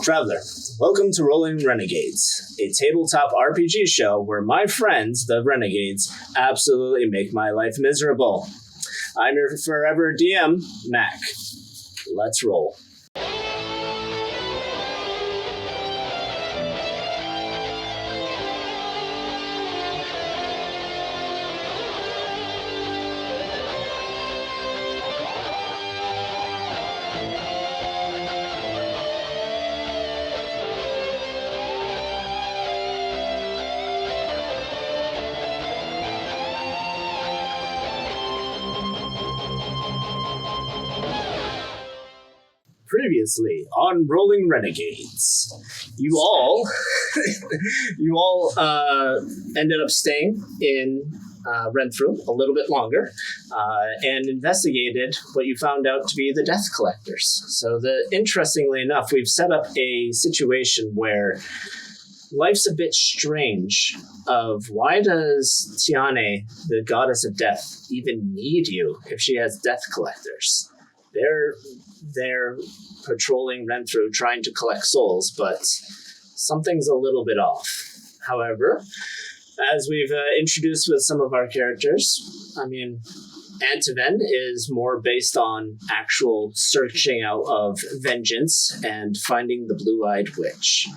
Traveler, welcome to Rolling Renegades, a tabletop RPG show where my friends, the Renegades, absolutely make my life miserable. I'm your forever DM, Mac. Let's roll. Previously on Rolling Renegades, you all ended up staying in Renthru a little bit longer and investigated what you found out to be the Death Collectors. So, interestingly enough, we've set up a situation where life's a bit strange of why does Tiane, the goddess of death, even need you if she has Death Collectors? They're patrolling Renthru trying to collect souls, but something's a little bit off. However, as we've introduced with some of our characters, Antiven is more based on actual searching out of vengeance and finding the blue-eyed witch,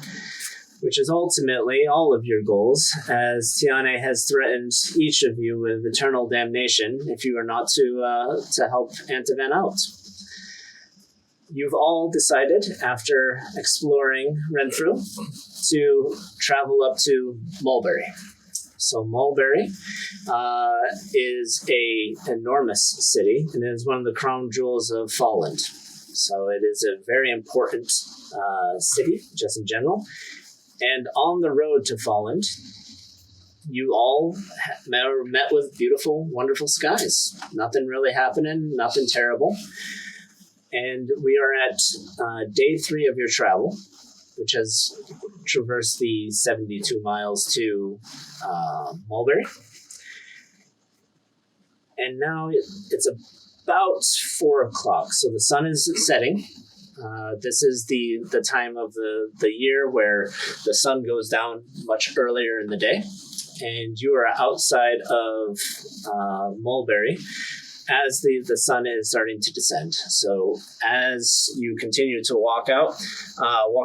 which is ultimately all of your goals, as Tiane has threatened each of you with eternal damnation if you are not to help Antiven out. You've all decided, after exploring Renthru, to travel up to Mulberry. So Mulberry is an enormous city, and it is one of the crown jewels of Falland. So it is a very important city, just in general. And on the road to Falland, you all met with beautiful, wonderful skies. Nothing really happening, nothing terrible. And we are at day 3 of your travel, which has traversed the 72 miles to Mulberry. And now it's about 4 o'clock, so the sun is setting. This is the time of the year where the sun goes down much earlier in the day. And you are outside of Mulberry as the sun is starting to descend. So as you continue to walk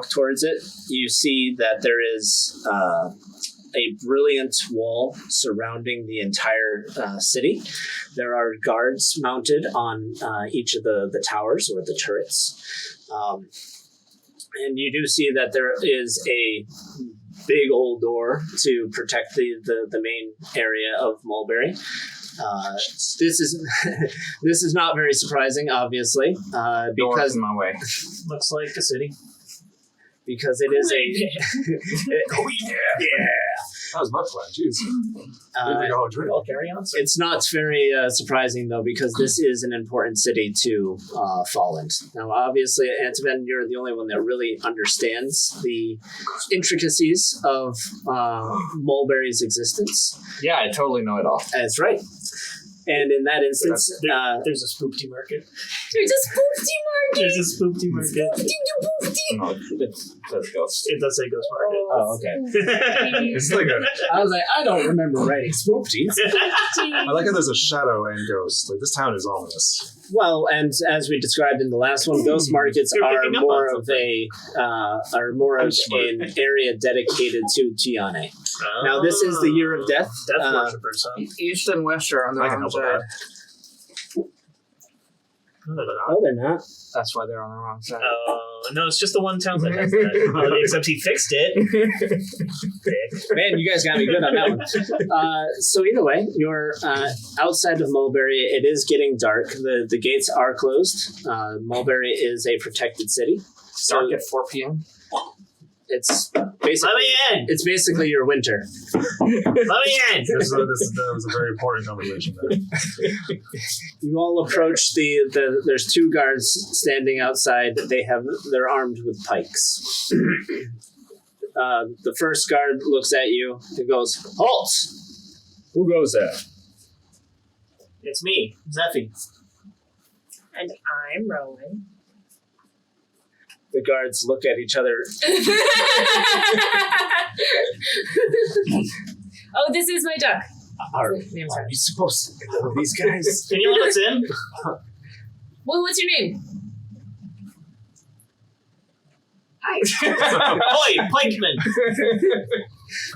towards it, you see that there is a brilliant wall surrounding the entire city. There are guards mounted on each of the towers or the turrets. And you do see that there is a big old door to protect the main area of Mulberry. This is not very surprising, obviously, because in my way. Looks like a city. Because it is yeah. That was my plan, jeez. Carry on. It's not very surprising, though, because this is an important city to Falland. Now, obviously, Antiven, you're the only one that really understands the intricacies of Mulberry's existence. Yeah, I totally know it all. That's right. And in that instance, there's a spoopty market. There's a spoopty market. No, it says ghost. It does say ghost market. Oh, okay. It's like I was like, I don't remember writing spoopties. I like how there's a shadow and ghost. Like, this town is ominous. Well, and as we described in the last one, ghost markets are more of an area dedicated to Tiane. Now, this is the year of death. Death worshippers, huh? East and west are on the wrong side. No, they're not. That's why they're on the wrong side. No, it's just the one town that has that. Except he fixed it. Man, you guys got me good on that one. So either way, you're outside of Mulberry. It is getting dark. The gates are closed. Mulberry is a protected city. Dark at 4 p.m.? It's basically, let me in! It's basically your winter. Let me in! That was a very important conversation there. You all approach there's 2 guards standing outside. They're armed with pikes. The first guard looks at you and goes, "Halt! Who goes there?" It's me, Zephy. And I'm Rowan. The guards look at each other. Oh, this is my duck. Are you supposed to know these guys? Can you let us in? Well, what's your name? Oi, pikeman!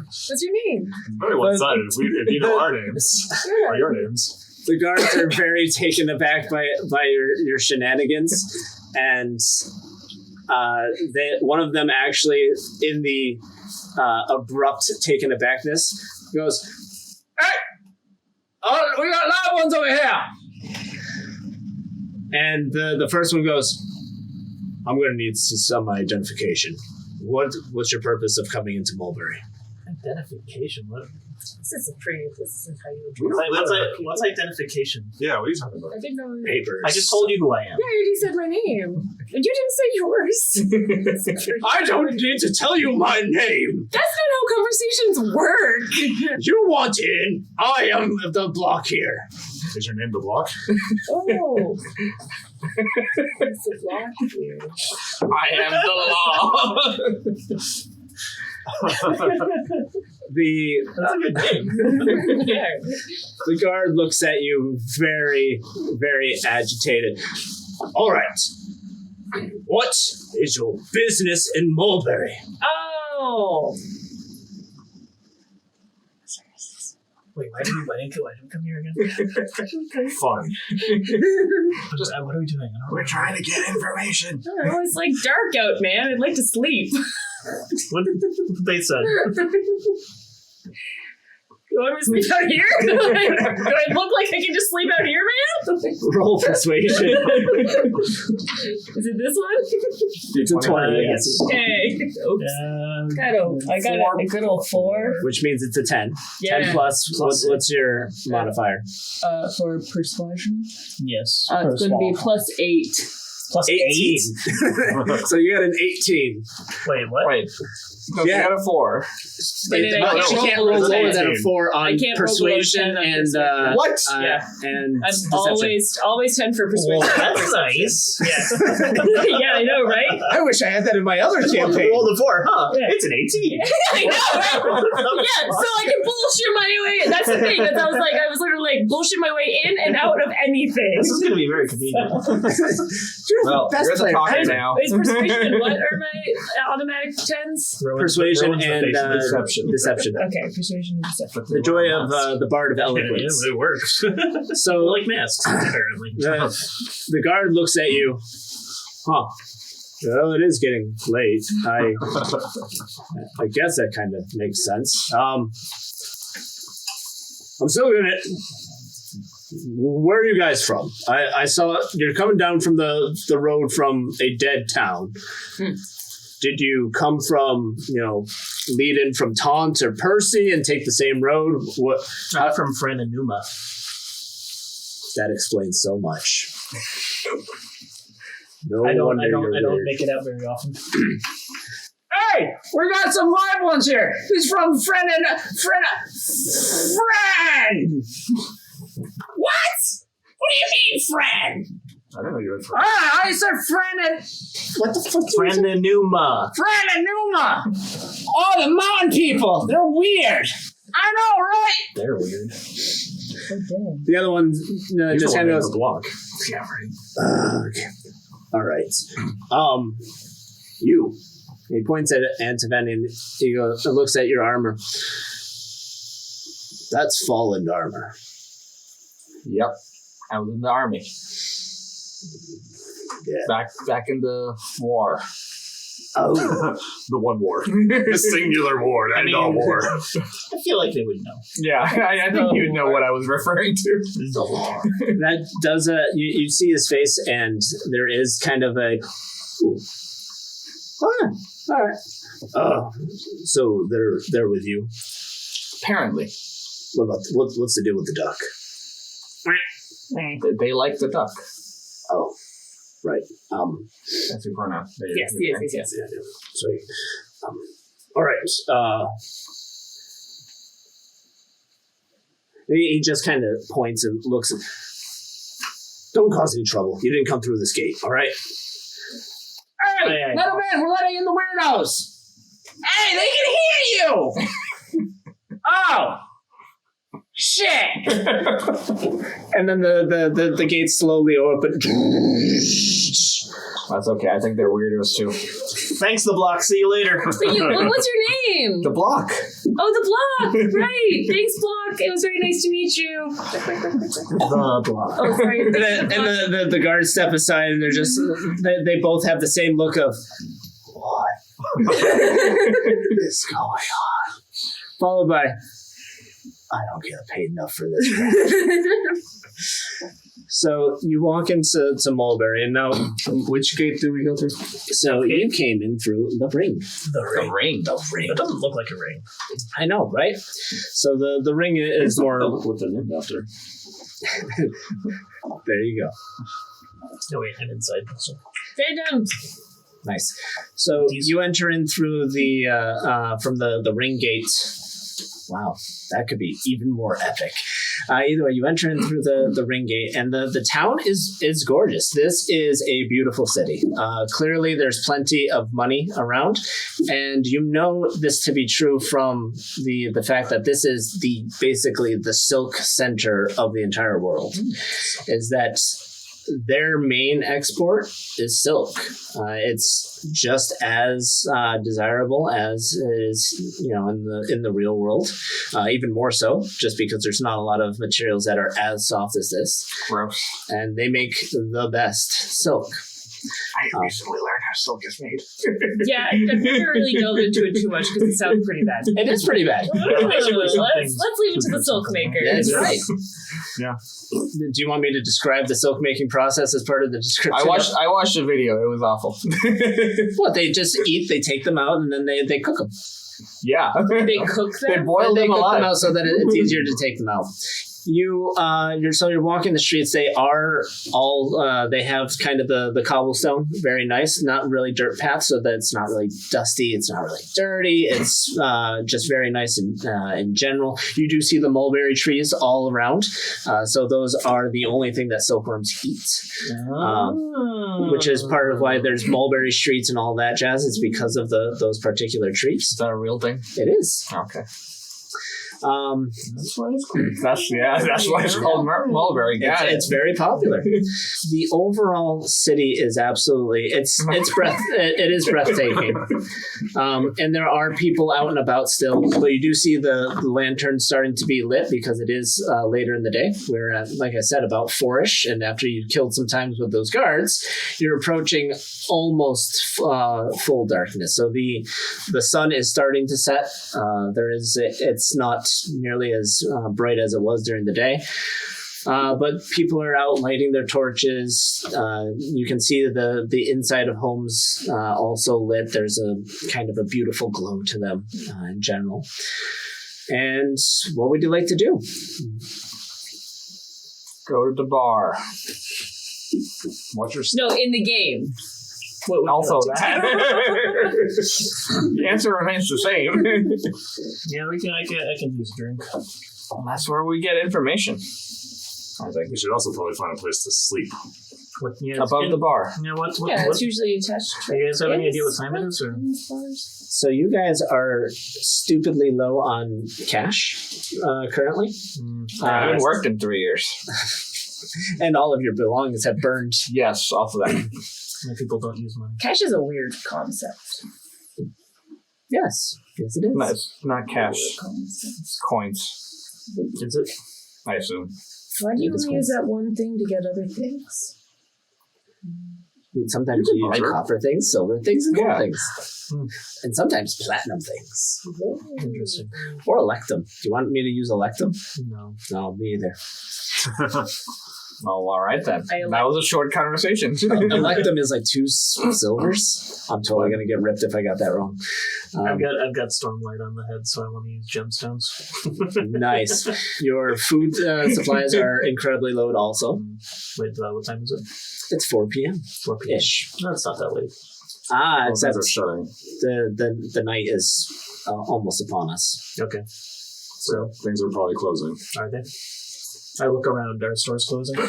What's your name? Very one-sided. If you know our names, or your names. The guards are very taken aback by your shenanigans, and one of them actually, in the abrupt taken abackness, goes, "Hey, we got live ones over here." And the first one goes, "I'm going to need some identification. What's your purpose of coming into Mulberry?" Identification? What? This isn't how you What's identification? Yeah, what are you talking about? I didn't know. Papers. I just told you who I am. Yeah, you already said my name. And you didn't say yours. I don't need to tell you my name. That's not how conversations work. You want in. I am the block here. Is your name the block? Oh. It's a block here. I am the law. That's a good name. Yeah. The guard looks at you very, very agitated. All right. What is your business in Mulberry? Oh. Wait, why didn't we come here again? Fun. What are we doing? We're trying to get information. Oh, it's like dark out, man. I'd like to sleep. What they said? You want me to sleep out here? Do I look like I can just sleep out here, man? Roll persuasion. Is it this one? It's a 20. Yes. Okay. Oops. I got a good old 4. Which means it's a 10. Yeah. 10 plus. What's your modifier? For persuasion? Yes. It's going to be plus 8. Plus 18. So you got an 18. Wait, what? Wait. No, Yeah. you got a 4. You can't roll lower than a 4 on I can't roll below persuasion 10 on and persuasion. What? Yeah. and I'm deception. always 10 for persuasion. Well, that's nice. Yeah. Yeah, I know, right? I wish I had that in my other campaign. Roll the 4, huh? Yeah. It's an 18. I know, right? Yeah, so I can bullshit my way. That's the thing. I was literally like bullshit my way in and out of anything. This is going to be very convenient. Well, Best you're the player. talker now. Is persuasion what are my automatic 10s? Persuasion Rowan's the and face of deception. deception. Okay, persuasion and deception. The joy of the Bard of Eloquence. It works. So Like masks, apparently. the guard looks at you. Huh. Well, it is getting late. I guess that kind of makes sense. I'm still gonna. Where are you guys from? I saw you're coming down from the road from a dead town. Did you come from, lead in from Taunt or Percy and take the same road? What? I'm from Fran and Numa. That explains so much. No I don't wonder you're weird. make it out very often. Hey, we got some live ones here. He's from Friend. What? What do you mean, friend? I didn't know you were from. I said friend and... What the fuck? Fran and Numa. Friend and Numa. Oh, the mountain people. They're weird. I know, right? They're weird. The other one just kind of goes... block. Yeah, right. Okay. All right. You. He points at Antiven and he goes, looks at your armor. That's fallen armor. Yep. I was in the army. Yeah. Back in the war. Oh. The one war. The singular war. The end all war. I feel like they would know. Yeah, I think you know what I was referring to. That does you see his face and there is kind of a... Ooh. Oh, all right. So they're with you. Apparently. What's the deal with the duck? They like the duck. Oh, right. That's your pronoun. Yes. Yeah. Sweet. All right. He just kind of points and looks. Don't cause any trouble. You didn't come through this gate. All right. Aye. Let them in. We're letting in the weirdos. Hey, they can hear you. Oh. Shit. And then the gates slowly open. That's okay. I think they're weirdos too. Thanks, the block. See you later. What's your name? The block. Oh, the block. Right. Thanks, block. It was very nice to meet you. The block. Oh, sorry. And the guards step aside, and they're just they both have the same look of what is going on, followed by I don't get paid enough for this. So you walk into Mulberry, and now Which gate did we go through? so you came in through the ring. The ring. The ring. It doesn't look like a ring. I know, right? So the ring is more. What's the name after? There you go. Oh wait, I'm inside. So. Random. Nice. So you enter in through the from the ring gate. Wow, that could be even more epic. Either way, you enter in through the ring gate, and the town is gorgeous. This is a beautiful city. Clearly, there's plenty of money around, and you know this to be true from the fact that this is basically the silk center of the entire world. Is that their main export is silk. It's just as desirable as is, in the real world. Even more so, just because there's not a lot of materials that are as soft as this. Gross. And they make the best silk. I recently learned how silk is made. Yeah, I've never really delved into it too much because it sounds pretty bad. It is pretty bad. Let's leave it to the silk maker. That's right. Yeah. Do you want me to describe the silk making process as part of the description? I watched the video. It was awful. What, they just eat, they take them out, and then they cook them. Yeah. They cook They them. boiled They them cook alive. them out so that it's easier to take them out. You're walking the streets. They are all they have kind of the cobblestone, very nice, not really dirt paths, so that it's not really dusty, it's not really dirty. It's just very nice in general. You do see the mulberry trees all around, so those are the only thing that silkworms eat, which is part of why there's mulberry streets and all that jazz. It's because of those particular trees. Is that a real thing? It is. Okay. That's why it's cool. That's why it's called Mulberry. It's very popular. The overall city is absolutely it is breathtaking. And there are people out and about still, but you do see the lanterns starting to be lit because it is later in the day. We're at, like I said, about 4-ish, and after you killed some times with those guards, you're approaching almost full darkness. So the sun is starting to set. It's not nearly as bright as it was during the day. But people are out lighting their torches. You can see the inside of homes also lit. There's a kind of a beautiful glow to them in general. And what would you like to do? Go to the bar. Watch your No, in the game. What would you Also like to that. The answer remains the same. Yeah, I can use a drink. That's where we get information. I think we should also probably find a place to sleep. Above the bar. Yeah, what? Yeah, it's usually attached to Do you guys have any idea what time it is? Or? So you guys are stupidly low on cash currently. I haven't worked in 3 years. And all of your belongings have burned. Yes, also that. Many people don't use money. Cash is a weird concept. Yes. Yes, it is. No, it's not cash. It's coins. Is it? I assume. Why do you It is only use that one thing to get other things? Sometimes you use copper things, silver things, and gold Yeah. things. And sometimes platinum things. Interesting. Or electum. Do you want me to use electum? No. No, me either. Well, all right then. I That was a short conversation. Electum is like 2 silvers. I'm totally going to get ripped if I got that wrong. I've got stormlight on the head, so I want to use gemstones. Nice. Your food supplies are incredibly low also. Wait, what time is it? It's 4 p.m. 4 p.m. ish. No, it's not that late. Except Things are shutting. the night is almost upon us. Okay. So things are probably closing. Are they? I look around. Our store's closing.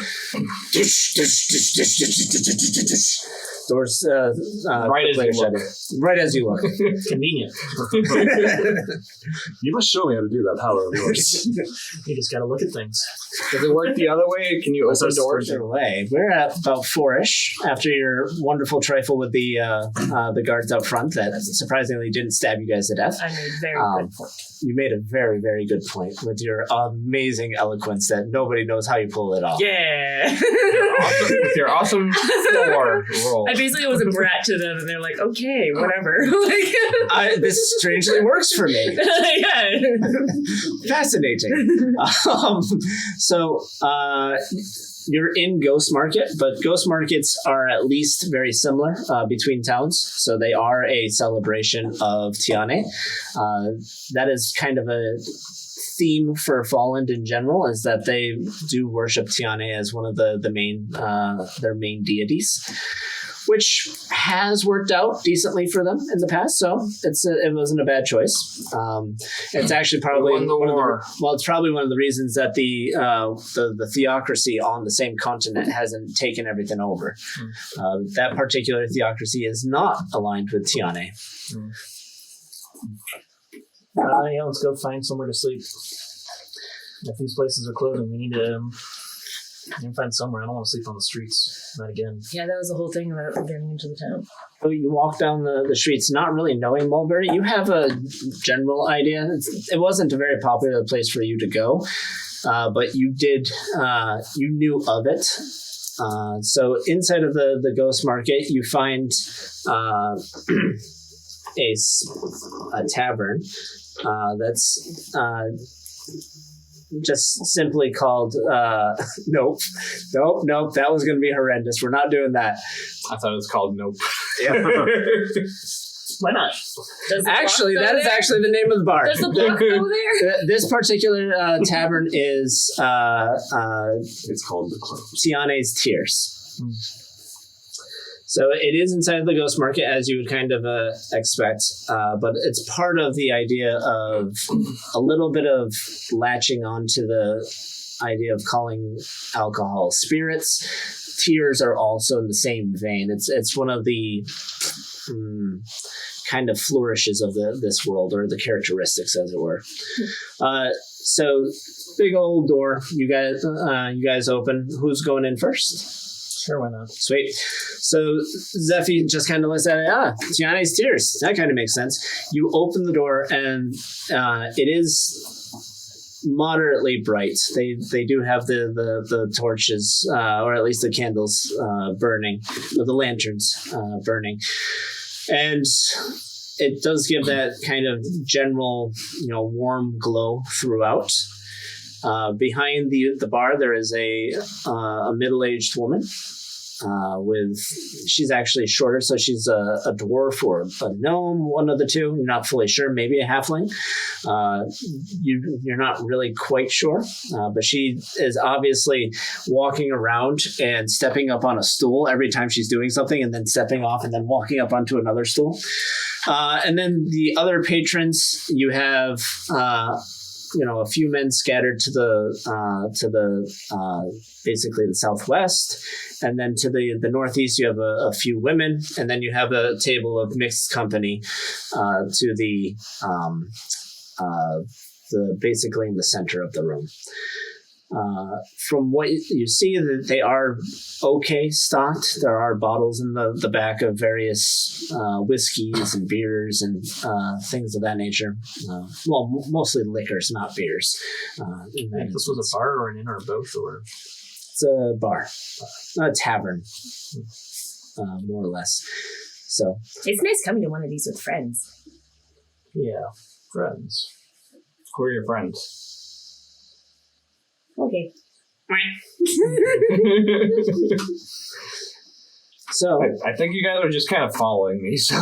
Doors Right as quickly you shut look. in. Right as you look. Convenient. You must show me how to do that power of yours. You just gotta look at things. Does it work the other way? Can you open doors? Either way, we're at about 4-ish after your wonderful trifle with the guards out front that surprisingly didn't stab you guys to death. I made very good point. You made a very, very good point with your amazing eloquence that nobody knows how you pull it off. Yeah. Awesome, with your awesome 4 roll. I basically was a brat to them, and they're like, okay, whatever. Like, This strangely works for me. yeah. Fascinating. You're in Ghost Market, but Ghost Markets are at least very similar between towns. So they are a celebration of Tiane. That is kind of a theme for Fallen in general, is that they do worship Tiane as one of the main their main deities, which has worked out decently for them in the past. So it wasn't a bad choice. It's actually probably Won the war. it's probably one of the reasons that the theocracy on the same continent hasn't taken everything over. That particular theocracy is not aligned with Tiane. Yeah, let's go find somewhere to sleep. If these places are closing, we need to find somewhere. I don't want to sleep on the streets. Not again. Yeah, that was the whole thing about getting into the town. So you walk down the streets, not really knowing Mulberry. You have a general idea. It wasn't a very popular place for you to go, but you knew of it. So inside of the Ghost Market, you find a tavern that's just simply called nope, that was going to be horrendous. We're not doing that. I thought it was called Nope. Why not? Does the Actually, block go that is there? actually the name of the bar. Does the block go there? This particular tavern is It's called the Close. Tiane's Tears. So it is inside the Ghost Market, as you would kind of expect, but it's part of the idea of a little bit of latching on to the idea of calling alcohol spirits. Tears are also in the same vein. It's one of the kind of flourishes of this world, or the characteristics, as it were. So big old door. You guys open. Who's going in first? Sure, why not? Sweet. So Zephy just kind of looks at it. Tiane's Tears. That kind of makes sense. You open the door, and it is moderately bright. They do have the torches, or at least the candles burning, or the lanterns burning, and it does give that kind of general, warm glow throughout. Behind the bar, there is a middle-aged woman. She's actually shorter, so she's a dwarf or a gnome, one of the two. You're not fully sure, maybe a halfling. You're not really quite sure, but she is obviously walking around and stepping up on a stool every time she's doing something, and then stepping off and then walking up onto another stool. And then the other patrons, you have a few men scattered to the basically the southwest, and then to the northeast you have a few women, and then you have a table of mixed company to the basically in the center of the room. From what you see, that they are okay stocked. There are bottles in the back of various whiskeys and beers and things of that nature. Mostly liquors, not beers. If this was a bar or an inn or both, or it's a bar, a tavern, more or less. So It's nice coming to one of these with friends. yeah, friends. Who are your friends? Okay. so I think you guys are just kind of following me, so. I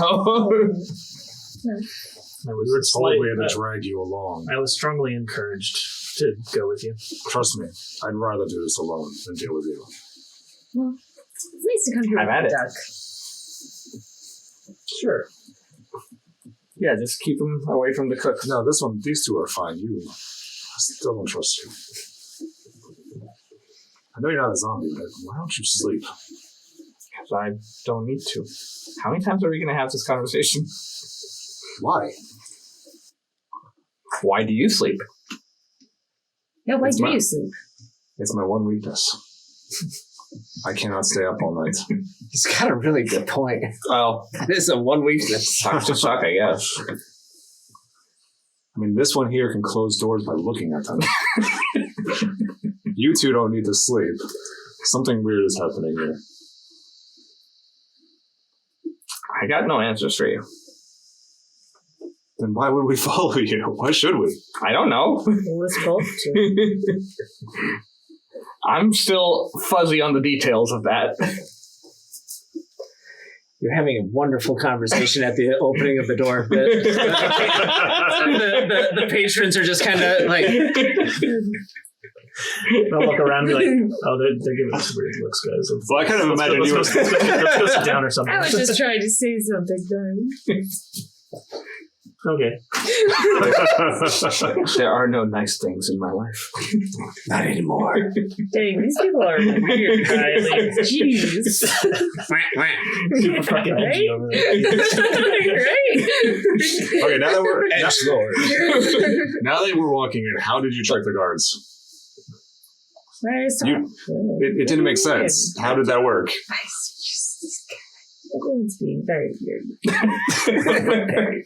We was were told we slight- had to drag you along. I was strongly encouraged to go with you. Trust me, I'd rather do this alone than deal with you. Well, it's nice to come here I'm with at the it. duck. Sure. Yeah, just keep them away from the cooks. No, these two are fine. I still don't trust you. I know you're not a zombie, but why don't you sleep? I don't need to. How many times are we going to have this conversation? Why? Why do you sleep? Yeah, why It's do my- you sleep? It's my one weakness. I cannot stay up all night. He's got a really good point. Well, That is a one weakness. sucks to suck, I guess. I mean, this one here can close doors by looking at them. You two don't need to sleep. Something weird is happening here. I got no answers for you. Then why would we follow you? Why should we? I don't know. It was both to. I'm still fuzzy on the details of that. You're having a wonderful conversation at the opening of the door. The patrons are just kind of like, I'll look around and be like, oh, they're giving us weird looks, guys. Well, I kind of imagine you. Let's go sit down or something. I was just trying to say something, darling. Okay. There are no nice things in my life. not anymore. Dang, these people are weird, Riley. Jeez. Super fucking edgy over there. Right? Okay, now that we're Edgelord. now that we're walking in, how did you trick the guards? Where's It didn't make sense. How did that work? Everyone's being very weird. Very, very weird.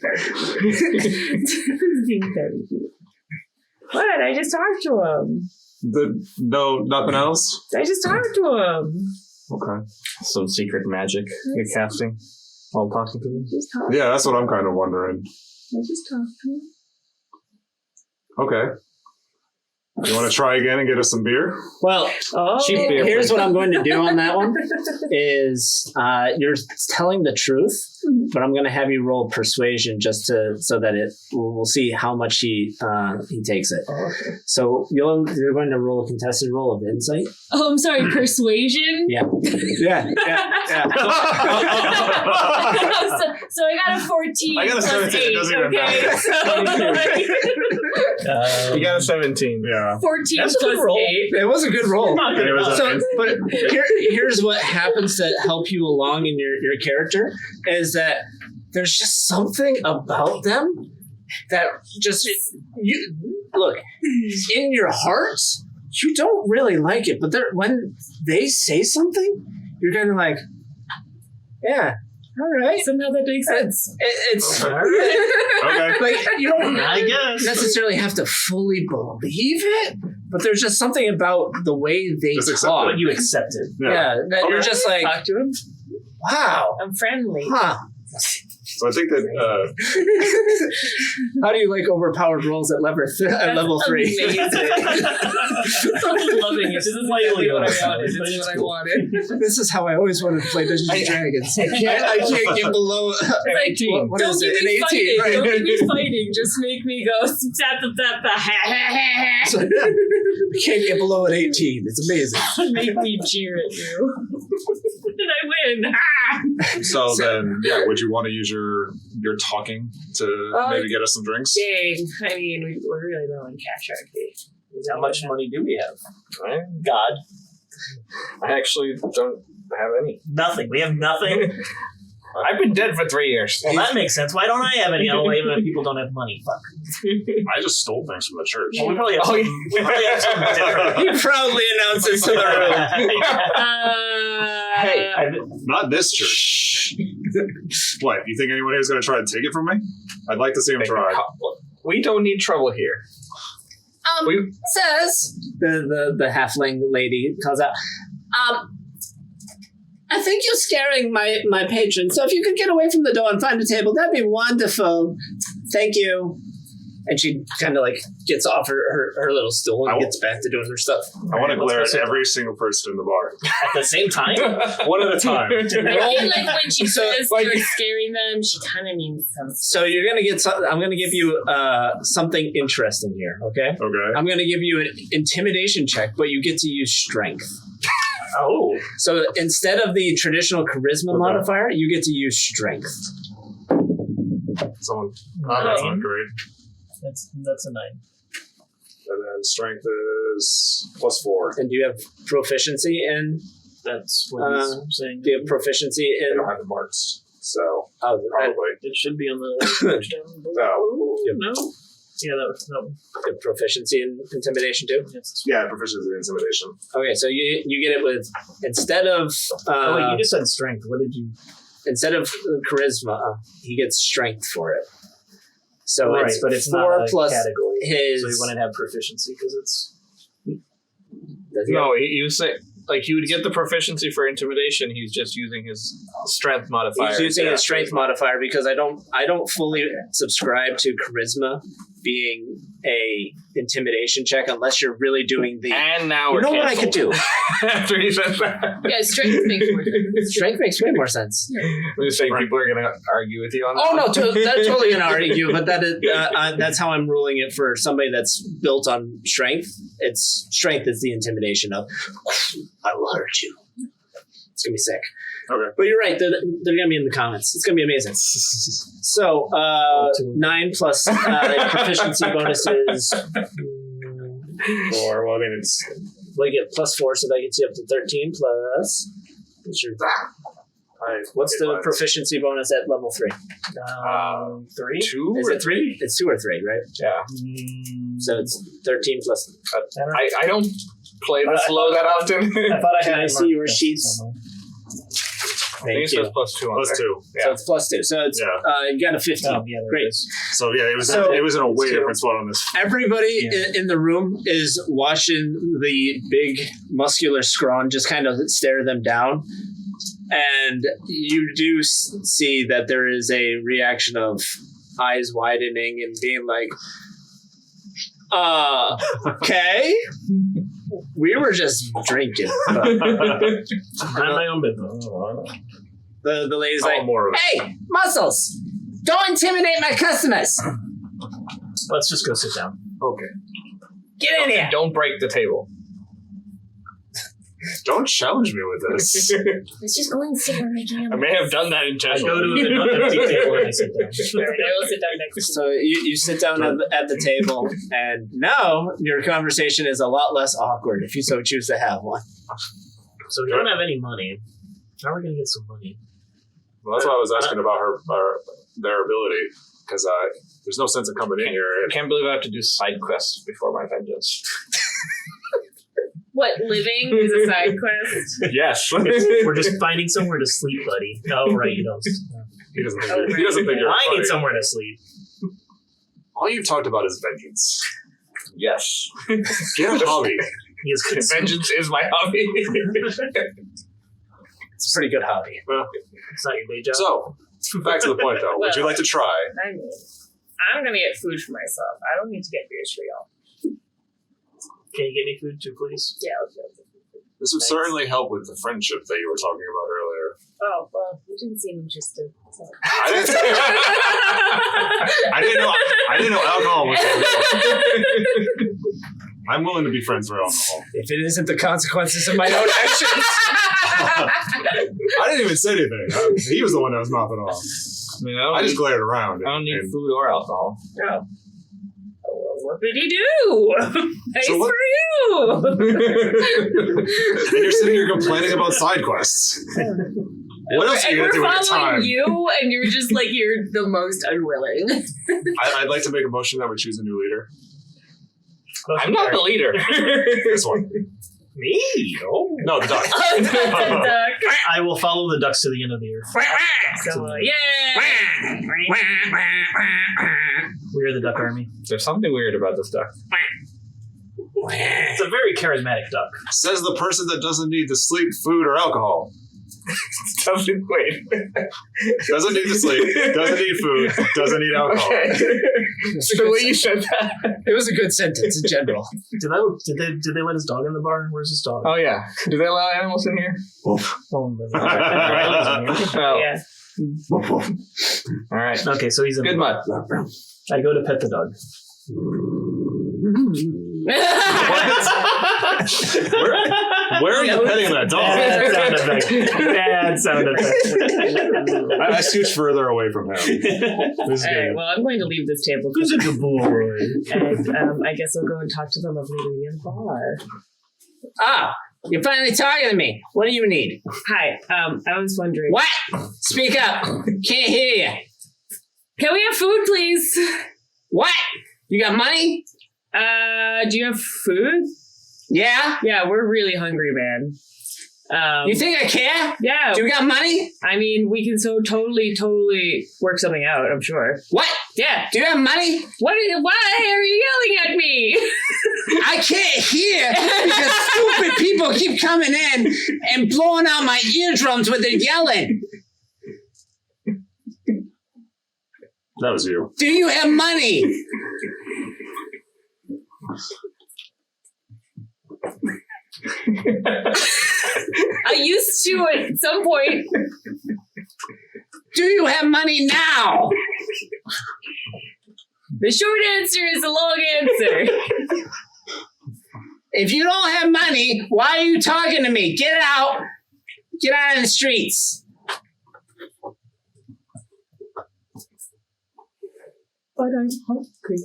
Everyone's being very weird. What? I just talked to him. No, nothing else. I just talked to him. Okay. Some secret magic you're casting while talking to them. Just talked. Yeah, that's what I'm kind of wondering. I just talked to him. Okay. You want to try again and get us some beer? Well, Oh, Cheap beer. here's what I'm going to do on that one is you're telling the truth, but I'm going to have you roll persuasion just so that we'll see how much he takes it. Oh, okay. So you're going to roll a contested roll of insight. Oh, I'm sorry. Persuasion. Yeah. So I got a 14 I got a plus 17, it 8. doesn't even Okay, so You got a 17. Yeah. 14 That's a plus good roll. 8. It was a good roll. Not good enough. But here's what happens to help you along in your character is that there's just something about them that just you look in your hearts. You don't really like it, but when they say something, you're kind of like, yeah, all right. Somehow that makes sense. It's Okay. like you don't I guess. necessarily have to fully believe it, but there's just something about the way they Just accept talk. But you accept it. Yeah, that you're just like, Talk to him. wow, I'm friendly. huh? So I think that How do you like overpowered rolls at level 3? Amazing. I'm loving it. This is exactly what I wanted. This is what I wanted. This is how I always wanted to play Dungeons and Dragons. I can't get below It's like, what don't is give it? me An 18, fighting. right? Don't give me fighting. Just make me go tap tap tap tap. So, I can't get below an 18. It's amazing. Make me cheer at you. And I win. so then, yeah, would you want to use your talking to maybe get us some drinks? Dang. I mean, we're really low on cash, aren't we? How much money do we have? Right? God. I actually don't have any. Nothing. We have nothing. I've been dead for 3 years. Well, that makes sense. Why don't I have any? Oh, even if people don't have money. Fuck. I just stole things from the church. Well, we probably have something, we probably have something different. He proudly announces to the room. Hey, Not this church. What? You think anyone here is going to try to take it from me? I'd like to see him try. we don't need trouble here. Says the halfling lady calls out. I think you're scaring my patron. So if you could get away from the door and find a table, that'd be wonderful. Thank you. And she kind of like gets off her little stool and gets back to doing her stuff. I want to Let's glare go at sit every single person in the bar. At the same time? One at a time. I feel like when she So, says like- you're scaring them, she kind of means something. So you're gonna get. I'm gonna give you something interesting here. Okay. Okay. I'm gonna give you an intimidation check, but you get to use strength. Oh. So instead of the traditional charisma modifier, you get to use strength. Someone. Oh, that's not great. That's a 9. And then strength is +4. And do you have proficiency in That's what he's saying. Do you have proficiency I in? don't have the marks, so Oh, probably. It should be on the No. Yeah, that one. you have proficiency in intimidation too. Yes. Yeah, proficiency in intimidation. Okay, so you get it with instead of Oh wait, you just said strength. What did you? instead of charisma, he gets strength for it. So Right, it's but it's 4 not a plus category. his. So you wouldn't have proficiency because it's. Does he have- No, he was saying like he would get the proficiency for intimidation. He's just using his strength modifier. He's using his strength modifier because I don't fully subscribe to charisma being a intimidation check unless you're really doing the. And now You we're know what I could do? after he said that. Yeah, strength makes more sense. Strength makes way more sense. I'm just saying people are going to argue with you on that. Oh no, that's totally gonna argue, but that is that's how I'm ruling it for somebody that's built on strength. It's strength is the intimidation of I will hurt you. It's gonna be sick. Okay. But you're right, they're gonna be in the comments. It's gonna be amazing. So 9 plus proficiency bonuses. Or, well, I mean, it's... Well, you get +4, so that gets you up to 13 plus. What's your What's the proficiency bonus at level 3? 3. 2 Is or it 3? It's 2 or 3, right? Yeah. So it's 13 plus. I don't play this low that often. I thought I had. Can I see your sheets? I think it Thank says you. +2 on Plus there. 2. So it's +2. So it's you got a 15. Oh, yeah, there Great. it is. So, yeah, So- it was in a way different spot on this. Everybody Yeah. in the room is watching the big muscular scrawn just kind of stare them down. And you do see that there is a reaction of eyes widening and being like, okay. We were just drinking. Mind my own business. The lady's like, More of it. hey, muscles, don't intimidate my customers. Let's just go sit down. Okay. Get in here. Don't break the table. Don't challenge me with this. Let's just go and sit where my camera. I may have done that I intentionally. go to an empty table and I sit down. I will sit down next to So you sit down at the table, and now your conversation is a lot less awkward if you so choose to have one. So we don't have any money. How are we going to get some money? Well, that's why I was asking about their ability, because there's no sense of coming in here. I can't believe I have to do side quests before my vengeance. What, living is a side quest? Yes. We're just finding somewhere to sleep, buddy. Oh, right, you don't. He doesn't think, he doesn't think you're I need funny. somewhere to sleep. All you've talked about is vengeance. Yes. Get a hobby. He is good. Vengeance is my hobby. It's a pretty good hobby. It's not your day job. So, back to the point, though. Would you like to try? I mean, I'm gonna get food for myself. I don't need to get beers for y'all. Can you get me food too, please? Yeah, okay. This would certainly help with the friendship that you were talking about earlier. Oh, well, you didn't seem interested. So. I didn't know alcohol was. I'm willing to be friends for alcohol. If it isn't the consequences of my own actions. I didn't even say anything. He was the one that was mouthing off. I mean, I just glared around. I don't need food or alcohol. Oh. What did he do? Nice So what- for you. And you're sitting here complaining about side quests. What else are you going to do with your following time? you, and you're just like, you're the most unwilling. I'd like to make a motion that we choose a new leader. I'm not the leader. This one. Me? Oh. No, the duck. I will follow the ducks to the end of the earth. So, yeah. We are the duck army. There's something weird about this duck. It's a very charismatic duck. Says the person that doesn't need to sleep, food, or alcohol. Doesn't wait. Doesn't need to sleep, doesn't need food, doesn't need alcohol. Okay. The way you said that. It was a good sentence in general. Did they let his dog in the bar? Where's his dog? Oh yeah. Do they allow animals in here? Oh, Oh. Yeah. All right. okay, so he's in Good the bar. mud. I go to pet the dog. Where are you petting that dog? Bad sound effect. Bad sound effect. I scooch further away from him. This is All right, good. well, I'm going to leave this table. Who's a good boy? And I guess I'll go and talk to the lovely lady in the bar. You're finally talking to me. What do you need? Hi. I was wondering. What? Speak up. Can't hear you. Can we have food, please? What? You got money? Do you have food? Yeah? Yeah, we're really hungry, man. You think I care? Yeah. Do you got money? I mean, we can so totally work something out, I'm sure. What? Yeah. Do you have money? Why are you yelling at me? I can't hear because stupid people keep coming in and blowing out my eardrums when they're yelling. That was you. Do you have money? I used to at some point. Do you have money now? The short answer is a long answer. If you don't have money, why are you talking to me? Get out. Get out of the streets. But I'm hungry.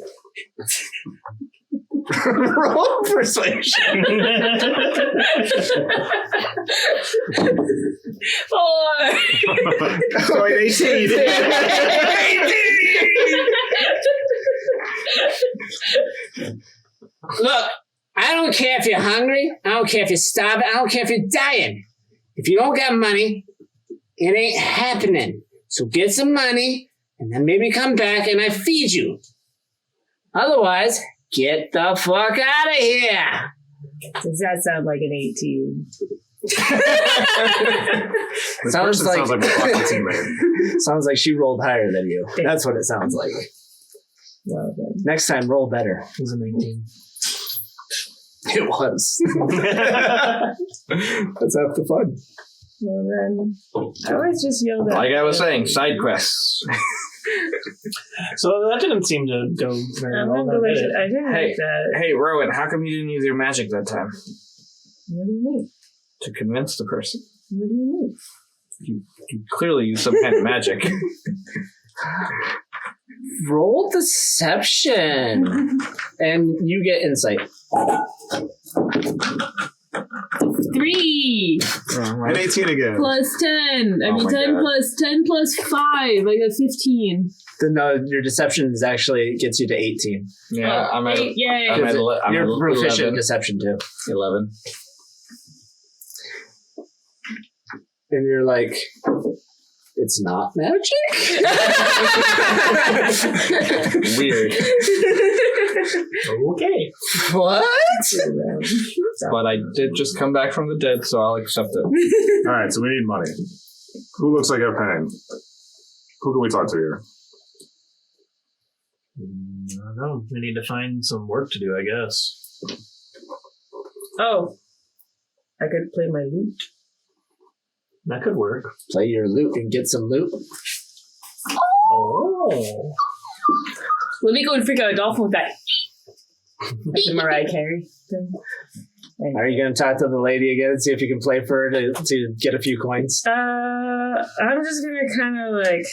Roll persuasion. 4. So 18. Look, I don't care if you're hungry. I don't care if you're starving. I don't care if you're dying. If you don't got money, it ain't happening. So get some money, and then maybe come back and I feed you. Otherwise, get the fuck out of here. Does that sound like an 18? Sounds like a lucky teammate. sounds like she rolled higher than you. That's what it sounds like. Well then. Next time, roll better. It was an 18. It was. That's half the fun. Well then. I always just yelled at Like I was saying, side quests. So that didn't seem to go very I'm well. gonna go did with it? it. I didn't Hey. like that. Hey, Rowan, how come you didn't use your magic that time? What do you mean? To convince the person. What do you mean? You clearly use some kind of magic. Roll deception. And you get insight. 3 And 18 again. plus 10. I Oh mean, my 10 God. plus 10 plus 5. I got 15. No, your deception is actually gets you to 18. Yeah, I'm at 8. Yay. I'm at You're proficient in 11. deception too. 11. And you're like, it's not magic? Weird. Okay. What? But I did just come back from the dead, so I'll accept it. All right, so we need money. Who looks like they're paying? Who can we talk to here? I don't know. We need to find some work to do, I guess. Oh. I could play my lute. That could work. Play your loot and get some loot. Oh. Let me go and freak out a dolphin with that. That's the Mariah Carey thing. Are you going to talk to the lady again and see if you can play for her to get a few coins? I'm just gonna kind of like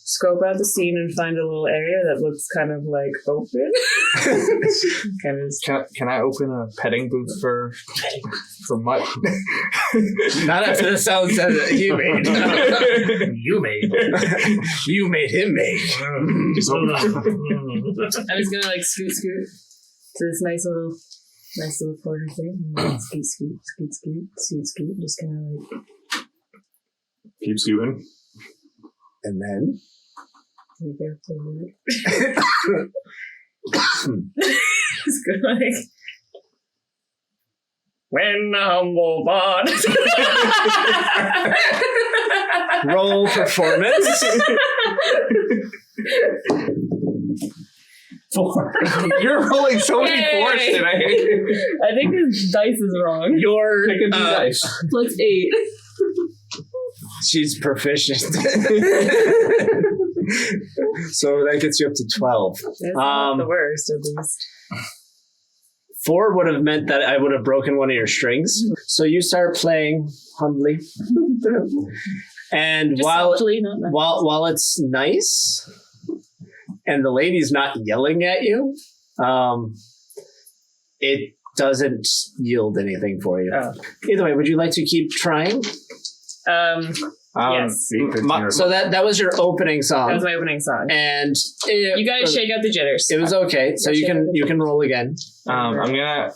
scope out the scene and find a little area that looks kind of like open. Kind of. Can I open a petting booth for Mutt? Not after the sounds that you made. You made. You made him make. I was gonna like scoot to this nice little corner thing. And scoot. Just kind of like. Keep scooting. And then? Be careful with it. Just go like. When the humble bard. Roll performance. 4. You're rolling so many Yay. fours today. I think this dice is wrong. Your Pick a new dice. Plus 8. she's proficient. So that gets you up to 12. That's not the worst, at least. 4 would have meant that I would have broken one of your strings. So you start playing humbly. And Just while softly, not that. while it's nice and the lady's not yelling at you, it doesn't yield anything for you. Oh. Either way, would you like to keep trying? Yes. So that was your opening song. That was my opening song. And You guys shake out the jitters. it was okay. So you can roll again. I'm gonna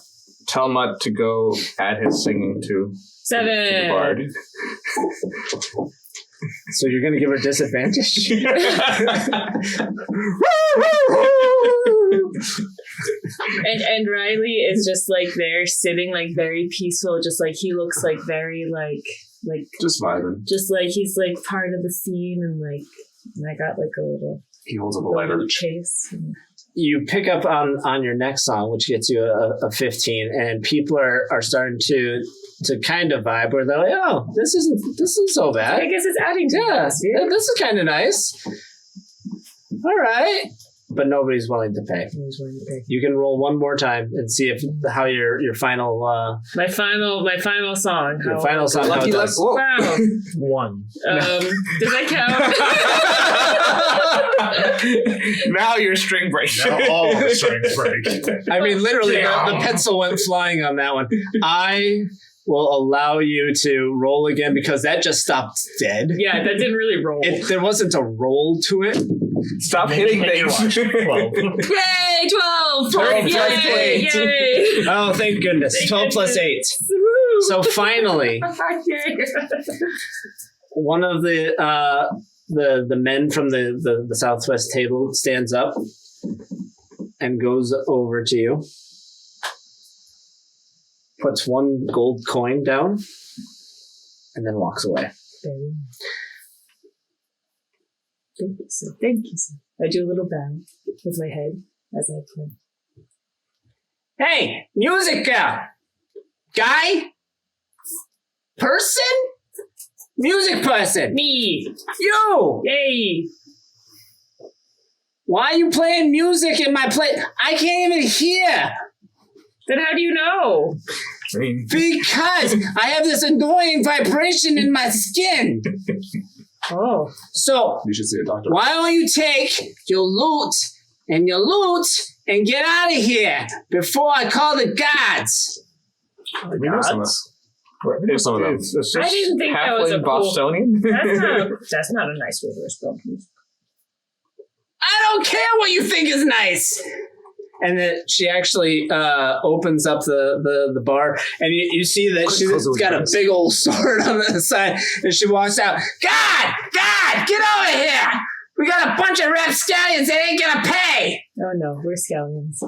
tell Mutt to go add his singing to 7. the bard. So you're going to give her disadvantage? And Riley is just like there sitting like very peaceful, just like he looks like very like Just vibing. just like he's like part of the scene and I got like a little He holds up a lighter. chase. You pick up on your next song, which gets you a 15, and people are starting to kind of vibe where they're like, oh, this isn't so bad. I guess it's adding to Yeah, this. this is kind of nice. All right. But nobody's willing to pay. You can roll one more time and see how your final My final song. your final song. How it Lucky does. Wow. 1. Does that count? Now your string breaks. Now all the strings break. I mean, literally, the pencil went flying on that one. I will allow you to roll again because that just stopped dead. Yeah, that didn't really roll. There wasn't a roll to it. Stop hitting things. 12. Yay, 12! 12 Yay! plus 8. Yay! Oh, thank goodness. 12 plus 8. Woo! So finally, Yay. one of the men from the southwest table stands up and goes over to you, puts one gold coin down, and then walks away. Thank you, sir. Thank you, sir. I do a little bow with my head as I play. Hey, music guy? Person? Music person. Me! You! Yay! Why are you playing music in my place? I can't even hear. Then how do you know? Because I have this annoying vibration in my skin. Oh. So, You should see a doctor. why don't you take your loot and get out of here before I call the gods? We know some of them. We know some of them. I didn't think that was a Halfling cool... Bostonian? That's not a nice way to respond. I don't care what you think is nice. And then she actually opens up the bar, and you see that she's got a big old sword on the side, and she walks out. God, get over here! We got a bunch of rapscallions that ain't gonna pay. Oh no, we're scallions.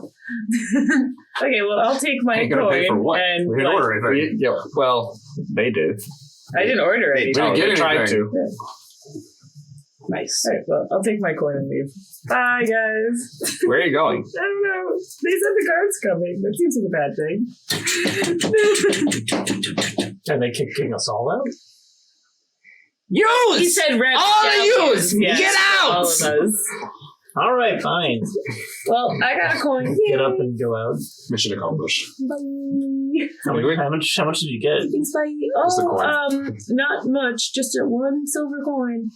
Okay, well I'll take my Ain't gonna coin pay for what? and We didn't order anything. Yeah, well, they did. I didn't order anything. didn't get They tried anything. to. Nice. Alright, well, I'll take my coin and leave. Bye, guys. Where are you going? I don't know. They said the guard's coming. That seems like a bad thing. And they kicking us all out? Use! He said red. All of yous! Yes, Get out! all of us. All right, fine. Well, I got a coin. Get up and go out. Mission accomplished. Bye. How much did you get? Thanks, bye. What's the Oh, coin? not much. Just a 1 silver coin.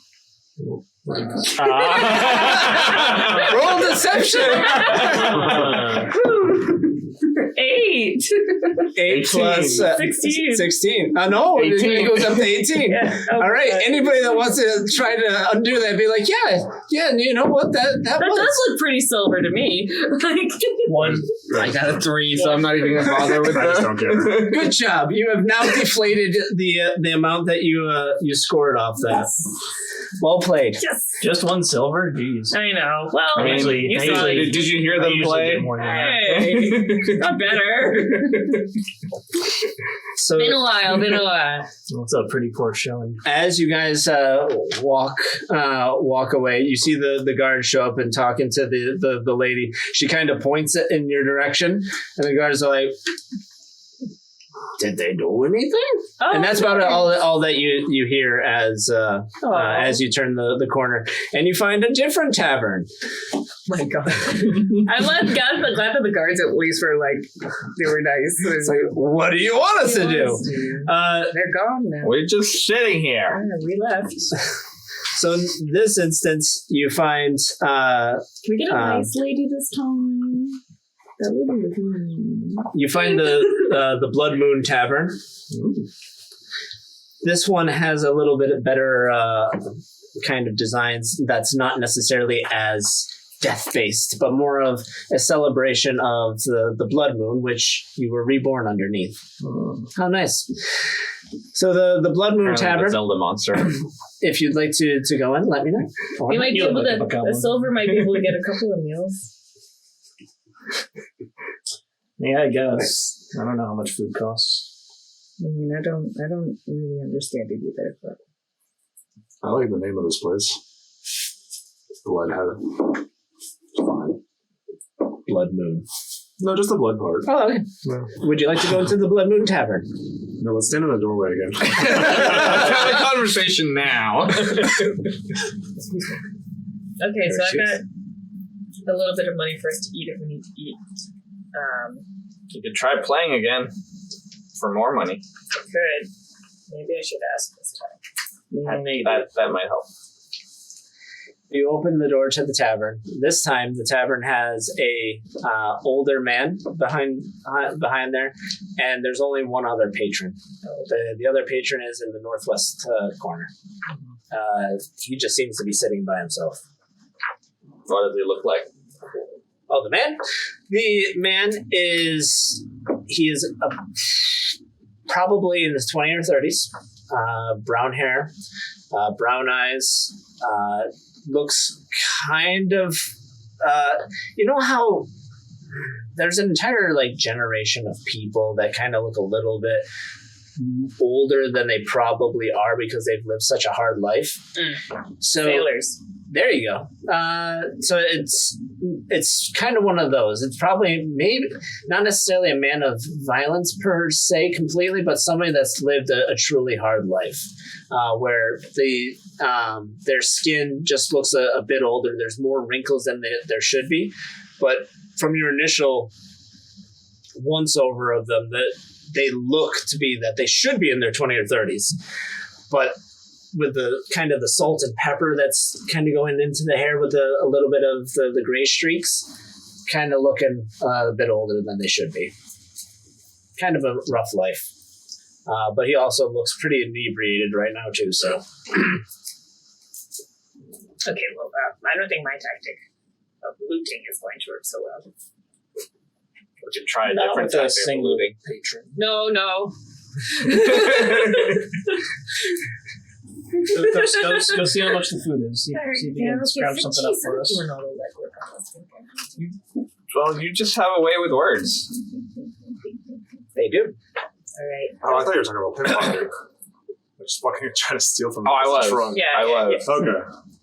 Roll deception. 8. 8 plus 16. 16. No, 18. it goes up to 18. Yeah. Oh, All right. God. Anybody that wants to try to undo that, be like, yeah. You know what? That That was. does look pretty silver to me. Like, 1. I got a 3, so I'm not even gonna bother with I just that. don't care. Good job. You have now deflated the amount that you scored off that. Well played. yes. Just 1 silver? Jeez. I know. Well, I mean, Actually, you I saw usually- it. Did you hear I them usually play? get more than that. Hey, not better. So Been a while. It's a pretty poor showing. as you guys walk away, you see the guards show up and talking to the lady. She kind of points it in your direction, and the guards are like, "Did they do anything?" Oh, And that's about all that you hear as you turn the corner, and you find a different tavern. my God. I'm glad that the guards at least were like, they were nice. It's like, what do you want us to do? They're gone now. We're just sitting here. Yeah, we left. So in this instance, you find Can we get a nice lady this time? That lady with me. You find the Blood Moon Tavern. This one has a little bit better kind of designs that's not necessarily as death-based, but more of a celebration of the Blood Moon, which you were reborn underneath. How nice. So the Blood Moon Apparently Tavern, the Zelda monster. if you'd like to go in, let me know. We might be able look up a to. goblin. The silver might be able to get a couple of meals. Yeah, I guess. I don't know how much food costs. I mean, I don't really understand it either. But I like the name of this place. Bloodhead. Fine. Blood Moon. No, just the blood part. Oh, okay. No. Would you like to go into the Blood Moon Tavern? No, let's stand in the doorway again. Let's have a conversation now. okay, so I got a little bit of money for us to eat if we need to eat. You could try playing again for more money. I could. Maybe I should ask this time. That might help. You open the door to the tavern. This time, the tavern has a older man behind there, and there's only one other patron. The other patron is in the northwest corner. He just seems to be sitting by himself. What does he look like? Oh, the man? The man is probably in his 20s or 30s. Brown hair, brown eyes, looks kind of, you know how there's an entire generation of people that kind of look a little bit older than they probably are because they've lived such a hard life. So Sailors. there you go. So it's kind of one of those. It's probably maybe not necessarily a man of violence per se completely, but somebody that's lived a truly hard life, where their skin just looks a bit older. There's more wrinkles than there should be, but from your initial once over of them, that they look to be that they should be in their 20s or 30s, but with the kind of the salt and pepper that's kind of going into the hair with a little bit of the gray streaks, kind of looking a bit older than they should be. Kind of a rough life. But he also looks pretty inebriated right now too, so. Okay, well, I don't think my tactic of looting is going to work so well. We could try a Not different with a type of single looting. patron. No. Go see how much the food is. See if you can scrounge something up for us. Doing all the legwork on this. Well, you just have a way with words. They do. All Oh, I thought you were talking about pickpocketing. Just fucking trying to steal from Oh, I was. trunk. right. I Yeah. was. Okay.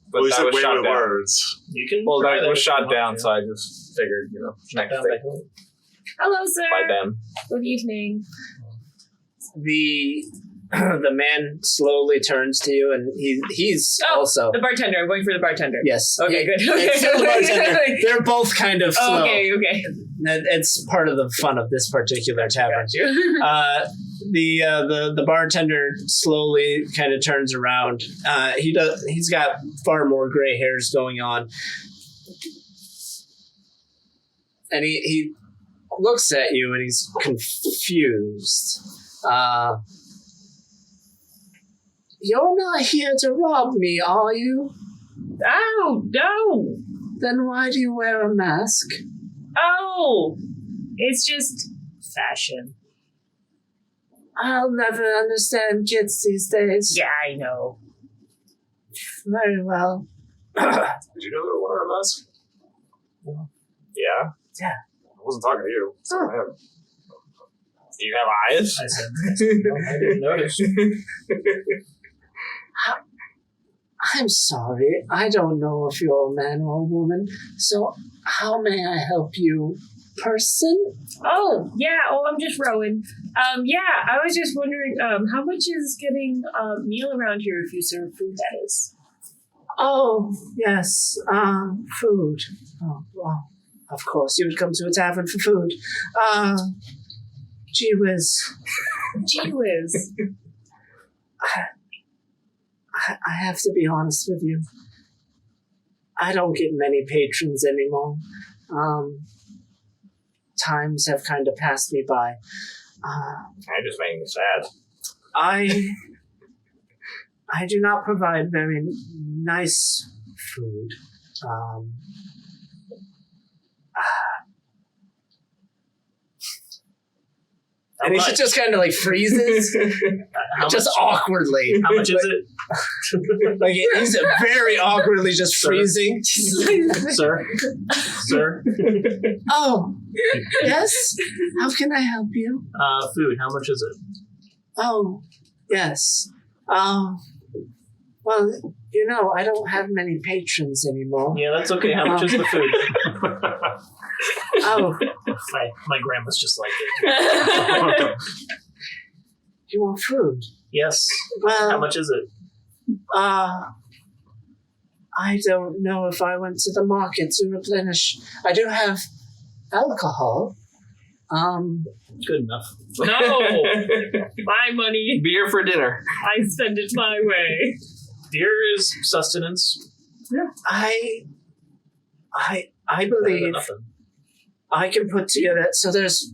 But Well, you that said was way shot with down. words. You can. Well, try that was if shot you want down, to. so I just figured, next Down thing by who? Hello, sir. by them. Good evening. The man slowly turns to you, and he's also The bartender. I'm going for the bartender. yes. Okay, good. It's still the bartender. They're both kind of slow. Okay. It's part of the fun of this particular tavern. Got you. The bartender slowly kind of turns around. He's got far more gray hairs going on, and he looks at you and he's confused. You're not here to rob me, are you? Oh, no. Then why do you wear a mask? Oh, it's just fashion. I'll never understand kids these days. Yeah, I know. Very well. Did you know they were wearing a mask? Yeah. I wasn't talking to you. So I am. Do you have eyes? I said, no, I didn't notice. I'm sorry. I don't know if you're a man or a woman. So how may I help you, person? Oh, yeah. Oh, I'm just Rowan. Yeah, I was just wondering, how much is getting a meal around here if you serve food, that is? Oh, yes. Food. Oh, well, of course you would come to a tavern for food. Gee whiz. Gee whiz. I have to be honest with you. I don't get many patrons anymore. times have kind of passed me by. I just made me sad. I do not provide very nice food. And he just kind of like freezes, just awkwardly. How much is it? Like he's very awkwardly just freezing. Sir? Oh, yes. How can I help you? Food, how much is it? Oh, yes. Well, I don't have many patrons anymore. Yeah, that's okay. How much is the food? Oh, My grandma's just like it. you want food? Yes. Well, How much is it? I don't know if I went to the market to replenish. I do have alcohol. Good enough. No! My money. Beer for dinner. I spend it my way. Beer is sustenance. I Better than believe nothing. I can put together. So there's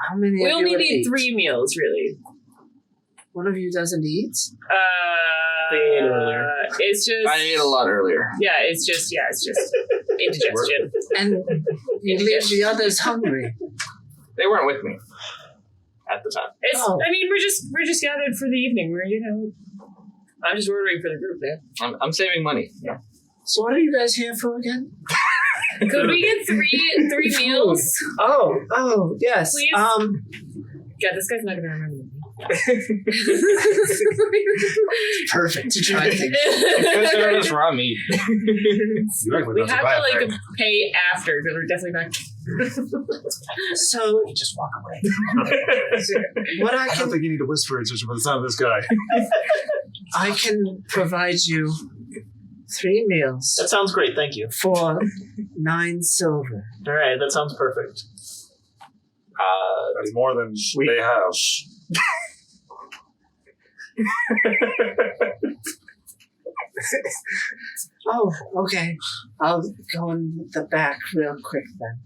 how many? We of only you need eat? 3 meals, really. One of you doesn't eat. They ate earlier. It's just. I ate a lot earlier. It's just indigestion. And you leave the others hungry. They weren't with me at the time. Oh. I mean, we're just gathered for the evening. I'm just ordering for the group, man. I'm saving money. Yeah. So what are you guys here for again? Could we get three meals? Oh, yes. Please? God, this guy's not gonna remember me. Perfect to try things. Because there was raw meat. We have to pay after because we're definitely not. So You just walk away. what I I don't can think you need to whisper it by the sound of this guy. I can provide you 3 meals That sounds great, thank you. for 9 silver. All right, that sounds perfect. That's more than they have. Oh, okay. I'll go in the back real quick then.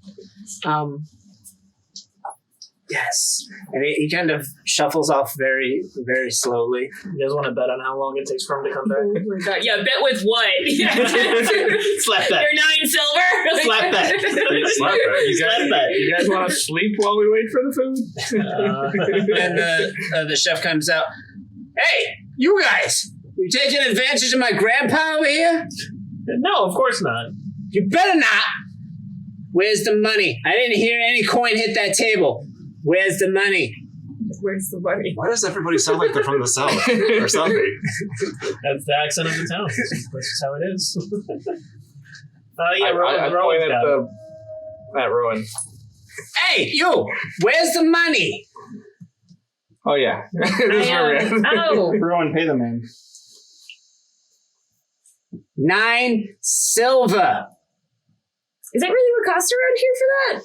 Yes. And he kind of shuffles off very, very slowly. You guys want to bet on how long it takes for him to come back? Oh my god! Yeah, bet with what? Slap that. You're 9 silver. Slap that. Slap that. Slap that. You guys want to sleep while we wait for the food? And the chef comes out. Hey, you guys! You taking advantage of my grandpa over here? No, of course not. You better not! Where's the money? I didn't hear any coin hit that table. Where's the money? Where's the money? Why does everybody sound like they're from the south or something? That's the accent of the town. That's just how it is. Yeah, I Rowan's point got it. at Rowan. Hey, you! Where's the money? Oh yeah. This is where we're at. Oh, Rowan, pay the man. 9 silver. is that really what costs around here for that?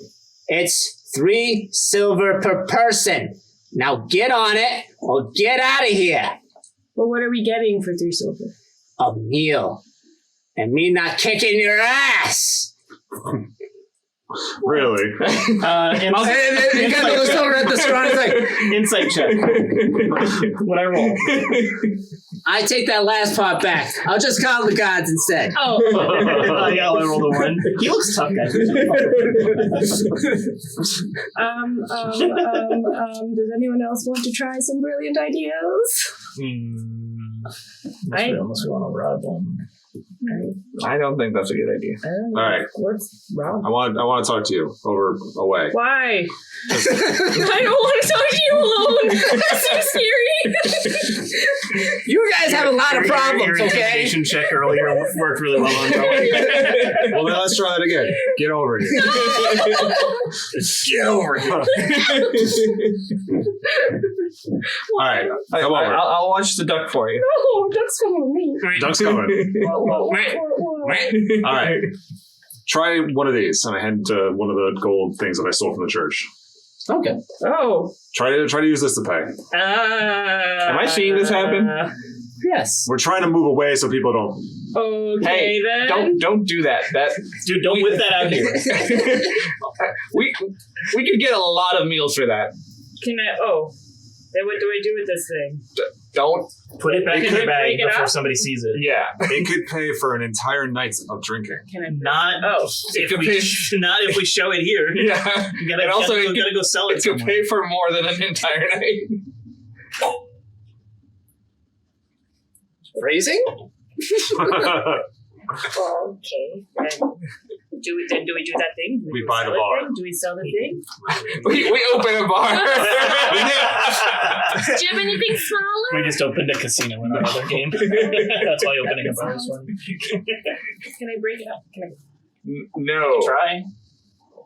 It's 3 silver per person. Now get on it or get out of here. Well, what are we getting for 3 silver? A meal. And me not kicking your ass. Really? He kind of looks over at the straw and is like, Insight check. What I roll? I take that last part back. I'll just call the gods instead. Oh, Yeah, I rolled a 1. He looks tough, guys. does anyone else want to try some brilliant ideas? Unless we want to rob them. I don't think that's a good idea. All right. What's wrong? I want to talk to you away. Why? I don't want to talk to you alone. That's so scary. You guys have a lot of problems, Your okay? intimidation check earlier worked really well on Rowan. Well, then let's try that again. Get over here. Get over here. All right. Come over. I'll watch the duck for you. Oh, duck's coming with me. Duck's coming. All right. Try one of these, and I hand one of the gold things that I stole from the church. Okay. Oh. Try to use this to pay. Am I seeing this happen? Yeah, Yes. We're trying to move away so people don't. Okay, Hey, then. don't do that. Dude, don't whip that out here. we could get a lot of meals for that. Can I? Oh, then what do I do with this thing? Don't. Put it back in Can your I bag break it before up? somebody sees it. Yeah. It could pay for an entire night of drinking. Can I? Not It could pay. not if we show it here. Yeah. You gotta, And also, gotta, it could- gotta go sell it It could somewhere. pay for more than an entire night. Phrasing? Okay. Do we do that thing? Do We go buy the sell it bar. then? Do we sell the thing? we open a bar. Do you have anything smaller? We just opened a casino in our other game. That's why opening a bar is fun. Can I break it up? Can I? No. Try.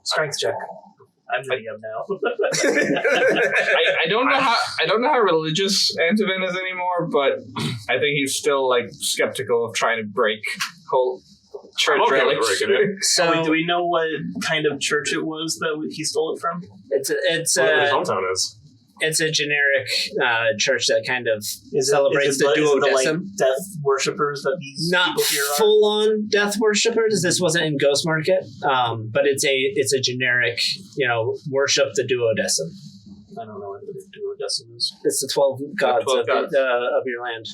Strength check. I'm ready up now. I don't know how religious Antonin is anymore, but I think he's still like skeptical of trying to break whole church I'm okay with relics. breaking it. So Wait, do we know what kind of church it was that he stole it from? it's Whatever his a hometown is. it's a generic church that kind of Is celebrates the duodecim. death worshippers that these Not people here are? full on death worshippers. This wasn't in Ghost Market, but it's a generic, worship the duodecim. I don't know what the duodecim is. It's the 12 gods, 12 of, gods. of your land.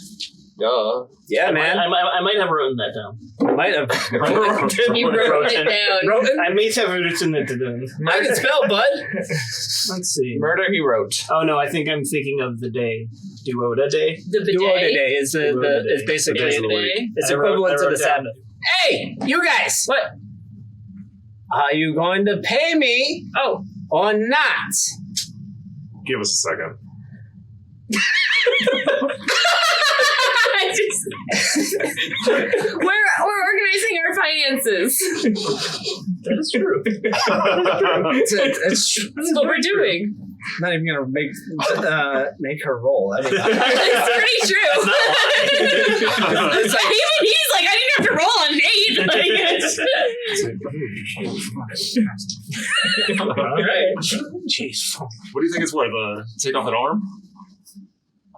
Duh. Yeah, man. I might have written that down. Might have. He wrote it down. I may have written it down. I can spell, bud. Let's see. Murder he wrote. Oh no, I think I'm thinking of the day. Duoda day. The bidet. Duoday is is basically Days of the week. it's I wrote- equivalent I to wrote the down- Sabbath. Hey, you guys! What? Are you going to pay me Oh, or not? Give us a second. I just we're organizing our finances. That is true. It's That's what we're doing. not even gonna make her roll. I mean, It's pretty true. it's like, Even he's like, I didn't have to roll on Nate. Like, All right. jeez. What do you think it's worth? Take off an arm?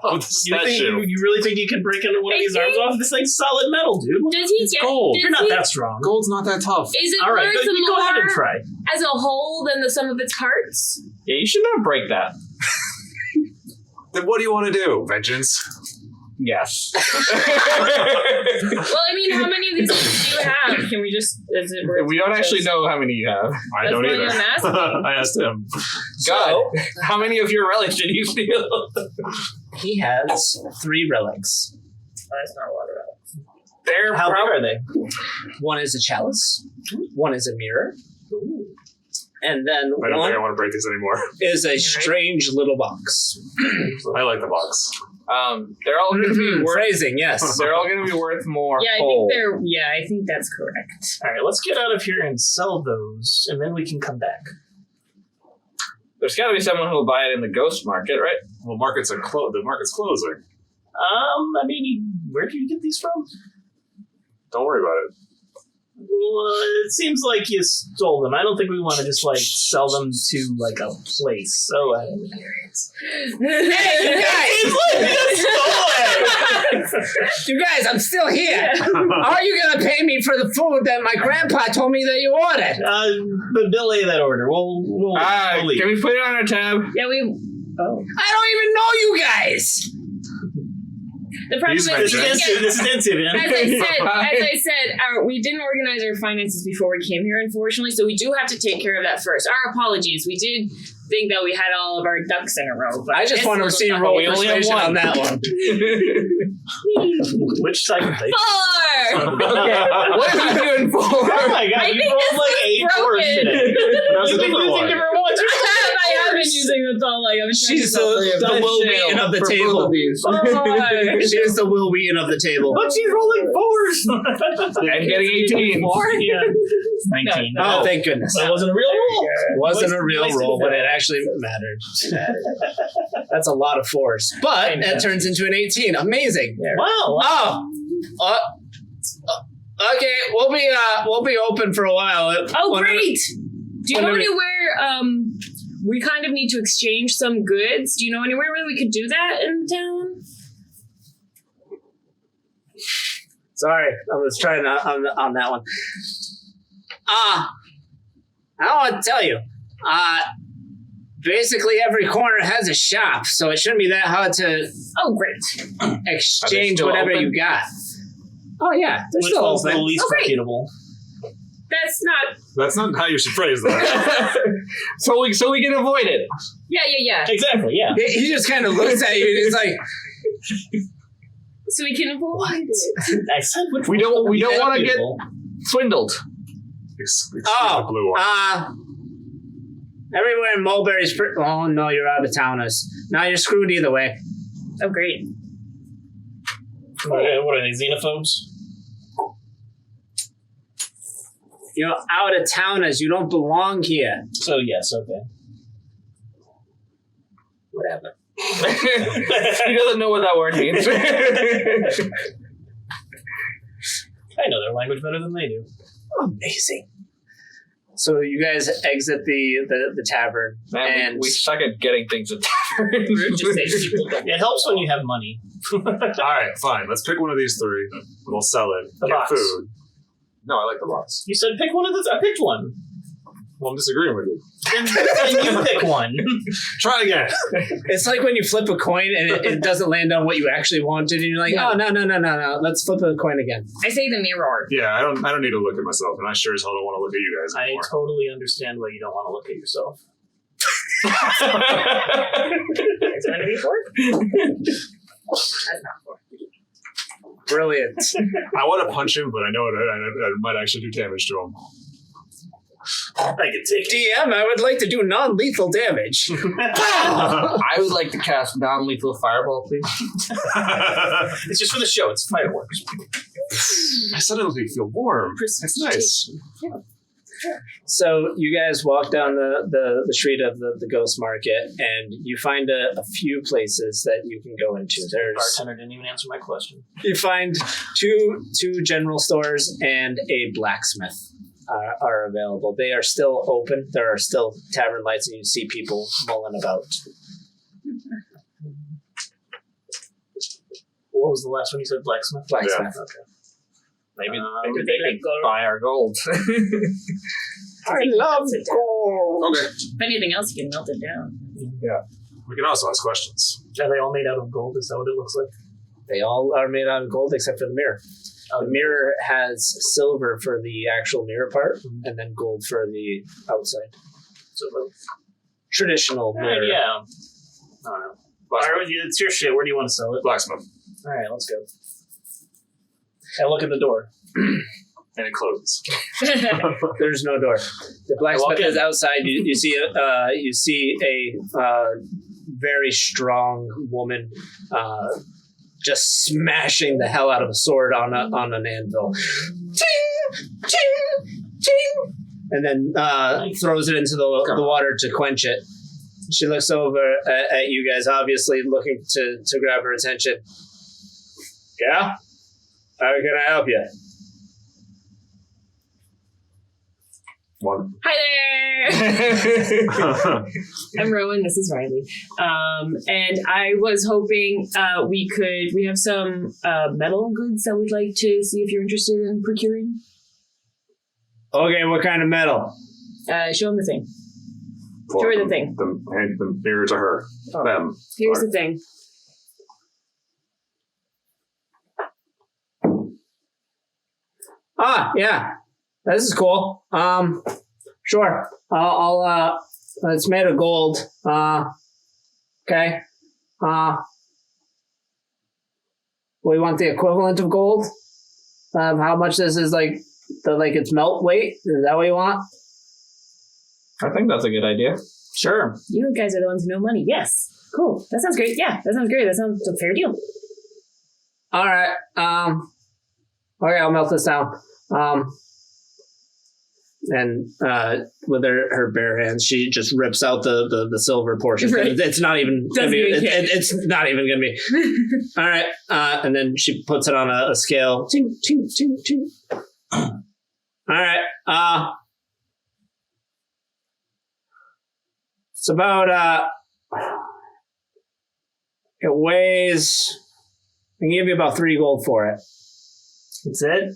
Oh, the You really think you can break into one of these arms off? This thing's solid metal, dude. does he It's get? gold. Does You're not he, that strong. Gold's not that tough. Is it All right, worth go ahead and more try. as a whole than the sum of its parts? Yeah, you should not break that. Then what do you want to do? Vengeance? Yes. Well, I mean, how many of these do you have? Can we just? Is it worth? We don't actually know how many you have. I That's don't why either. I'm asking. I asked him. God, how many of your relics did you steal? He has 3 relics. That's not a lot of They're How big are they? One is a chalice. One is a mirror. And then I don't one think I want to break this anymore. is a strange little box. I like the box. They're all going to be worth. Phrasing, yes. They're all going to be worth more. Yeah, I whole. think they're. Yeah, I think that's correct. All right, let's get out of here and sell those, and then we can come back. There's got to be someone who'll buy it in the ghost market, right? Well, the market's closing. I mean, where do you get these from? Don't worry about it. Well, it seems like you stole them. I don't think we want to just sell them to like a place. So, Hey, you guys! You guys, I'm still here. Are you gonna pay me for the food that my grandpa told me that you ordered? but delay that order. We'll leave. Can we put it on our tab? Yeah, we. Oh. I don't even know you guys. The problem These is, This we is didn't get, intensive, man. as I said, we didn't organize our finances before we came here, unfortunately. So we do have to take care of that first. Our apologies. We did think that we had all of our ducks in a row. But I just want to see roll we only have persuasion one. on that one. Which side can they? 4. Okay. What are you doing for? Oh my god, I you think rolled this like 8 was fours broken. today. That's a You've been different using one. different ones. I have been using this all like I'm She's the Will Wheaton of the table. She is the Will Wheaton of the table. But she's rolling 4s. And getting 18. Yeah. 19. Oh, thank goodness. That wasn't a real roll. It wasn't a real Wasted roll, but that. it actually mattered. That's a lot of force. But that turns into an 18. Amazing. Wow. Okay, we'll be open for a while. Oh, Whenever- great! Do you know whenever- anywhere we kind of need to exchange some goods? Do you know anywhere where we could do that in town? Sorry, I was trying on that one. I want to tell you. Basically, every corner has a shop, so it shouldn't be that hard to Oh, great. exchange still whatever open? you got. Oh yeah, they're Which still one's the open. least Okay. reputable? That's not. That's not how you should phrase that. so we can avoid it. Yeah. Exactly, yeah. He just kind of looks at you and he's like, So we can avoid it. I said which We one's don't the least wanna get- reputable. Swindled. Excuse the blue one. everywhere in Mulberry's. Oh no, you're out of towners. Now you're screwed either way. Oh, great. What are they, xenophobes? You're out of towners. You don't belong here. So, yes, okay. Whatever. He doesn't know what that word means. I know their language better than they do. Amazing. So you guys exit the tavern, Man, and we suck at getting things at taverns. Just say people don't. It helps when you have money. All right, fine. Let's pick one of these three. We'll sell it. The get box. food. No, I like the box. You said pick one of the... I picked one. Well, I'm disagreeing with you. Then you pick one. Try again. it's like when you flip a coin and it doesn't land on what you actually wanted, and you're like, Yeah. oh no, let's flip a coin again. I say the mirror. Yeah, I don't need to look at myself, and I sure as hell don't want to look at you guys I anymore. totally understand why you don't want to look at yourself. It's going to be 4? That's not 4. Brilliant. I want to punch him, but I know it might actually do damage to him. I can take it. DM, I would like to do non-lethal damage. I would like to cast non-lethal fireball, please. It's just for the show. It's fireworks. I suddenly feel warm. It's nice. So you guys walk down the street of the ghost market, and you find a few places that you can go into. There's Bartender didn't even answer my question. you find two general stores and a blacksmith are available. They are still open. There are still tavern lights, and you see people mulling about. What was the last one you said? Blacksmith? Blacksmith. Okay. Maybe Maybe they like can gold. buy our gold. I love gold. Okay. If anything else, you can melt it down. We can also ask questions. Are they all made out of gold? Is that what it looks like? They all are made out of gold except for the mirror. The mirror has silver for the actual mirror part, and then gold for the outside. So, Traditional mirror. yeah. I don't know. All right, it's your shit. Where do you want to sell it? Blacksmith. All right, let's go. I look at the door. And it closes. There's no door. The blacksmith walk in. is outside. You see a very strong woman just smashing the hell out of a sword on an anvil. Ting, ting, ting, and then throws it into the water to quench it. She looks over at you guys, obviously looking to grab her attention. Yeah? How can I help you? One. Hi there! I'm Rowan, this is Riley. And I was hoping we have some metal goods that we'd like to see if you're interested in procuring. Okay, what kind of metal? Show them the thing. Show her the thing. Hand the mirror to her. Oh. Them. Here's the thing. Ah, yeah. This is cool. Sure. I'll it's made of gold. Okay. We want the equivalent of gold? How much this is like its melt weight? Is that what you want? I think that's a good idea. Sure. You guys are the ones who know money. Yes. Cool. That sounds great. Yeah, that sounds great. That sounds a fair deal. All right. Okay, I'll melt this down. And with her bare hands, she just rips out the silver portion. Right. It's not even gonna be. Doesn't even It's not even gonna be. All right. And then she puts it on a scale. Ting, ting, ting, ting. All right. It's about it weighs. I can give you about 3 gold for it. That's it.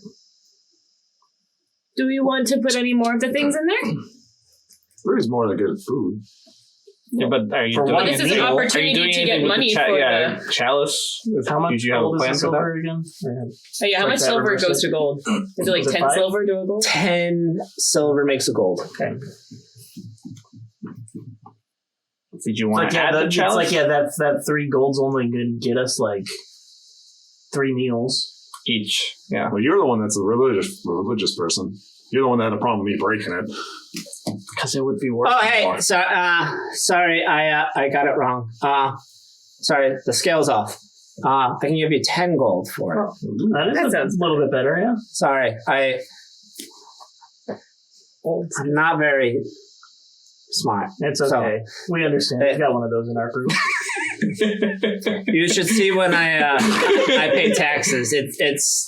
Do we want to put any more of the things in there? Food is more than good food. Yeah, but are you For doing one This is an meal, are you opportunity doing to anything get with money the for yeah, chalice? How much Did you have a gold is plan the for that? silver again? Oh yeah, how Like much that silver reverse goes it? to gold? Is it like Is it 10 5? silver to a gold? 10 silver makes a gold. Okay. Did you It's want like, to yeah, add the it's chalice? like, yeah, that 3 gold's only going to get us like 3 meals. Each. Yeah. Well, you're the one that's a religious person. You're the one that had a problem with me breaking it. Because it would be worth Oh, hey, more. sorry, I got it wrong. Sorry, the scale's off. I can give you 10 gold for it. That sounds a little bit better, yeah. Sorry, I'm not very smart. It's okay. We understand. We got one of those in our group. You should see when I pay taxes. It's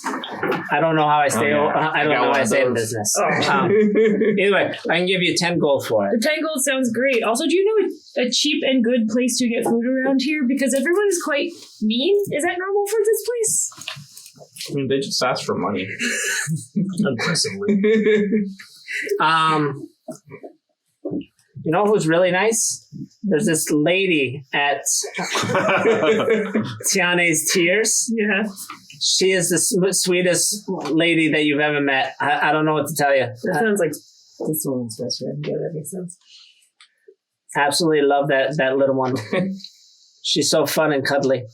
I don't know how I stay. Oh, yeah. I don't I got know how one I of stay in those. business. Oh. Anyway, I can give you 10 gold for it. The 10 gold sounds great. Also, do you know a cheap and good place to get food around here? Because everyone is quite mean. Is that normal for this place? I mean, they just asked for money. Impressively. You know who's really nice? There's this lady at Tiane's Tears. Yeah. She is the sweetest lady that you've ever met. I don't know what to tell you. That sounds like this woman's best friend. Yeah, that makes sense. Absolutely love that little one. She's so fun and cuddly.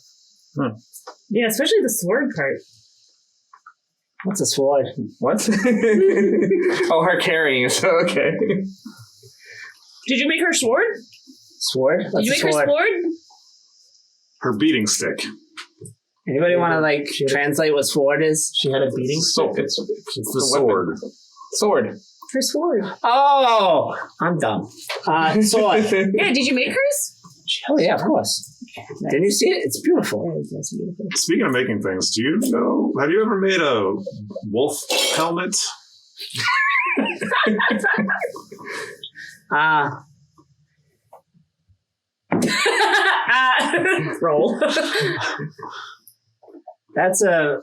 Yeah, especially the sword part. What's a sword? What? Oh, her carrying it. Okay. Did you make her sword? Sword? Did What's you a make her sword? sword? Her beating stick. Anybody want to translate what sword is? She had a beating So stick. it's The weapon. sword. Sword. Her sword. Oh, I'm dumb. Sword. Yeah, did you make hers? Oh yeah, of course. Didn't you see it? It's beautiful. Speaking of making things, do you know? Have you ever made a wolf helmet? Roll. That's a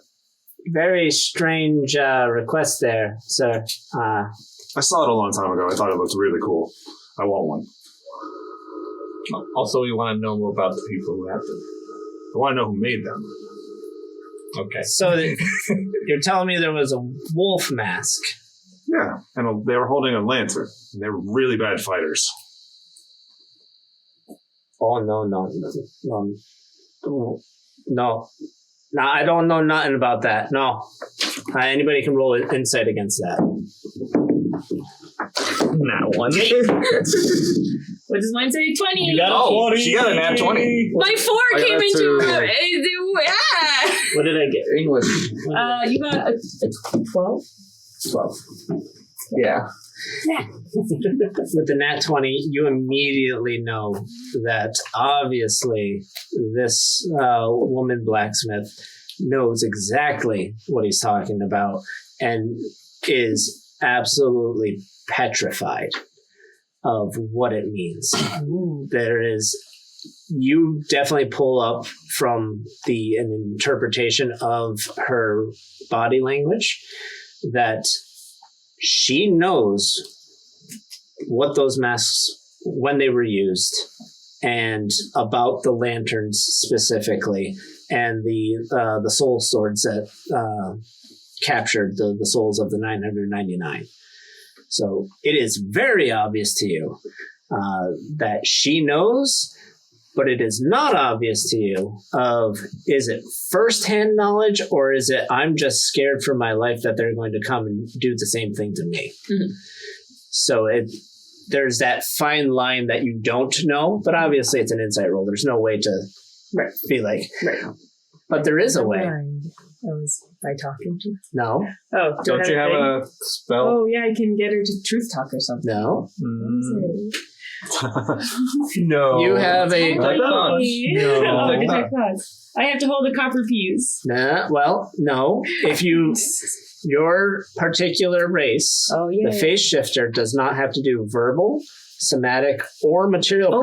very strange request there, sir. I saw it a long time ago. I thought it looked really cool. I want one. Also, we want to know more about the people who have them. I want to know who made them. Okay. So you're telling me there was a wolf mask? Yeah, and they were holding a lantern. And they were really bad fighters. Oh no! I don't know nothing about that. No, anybody can roll insight against that. Not one. What does mine say? 20. You got a 20. She got a nat 20. My 4 I got came a into 2. yeah. What did I get? English. You got a 12. 12. Yeah. With the nat 20, you immediately know that obviously this woman blacksmith knows exactly what he's talking about and is absolutely petrified of what it means. You definitely pull up from an interpretation of her body language that she knows what those masks, when they were used, and about the lanterns specifically, and the soul swords that captured the souls of the 999. So it is very obvious to you that she knows, but it is not obvious to you is it firsthand knowledge or is it I'm just scared for my life that they're going to come and do the same thing to me. Mm-hmm. So there's that fine line that you don't know, but obviously it's an insight roll. There's no way to be like, but there is a way. That was by talking to. No. Oh, Don't you have thing? a spell? Oh yeah, I can get her to truth talk or something. No. No. You have a... Oh, No. detect thoughts. I have to hold the copper piece. well, no. If you... Your particular race, Oh, yeah. the phase shifter, does not have to do verbal, somatic, or material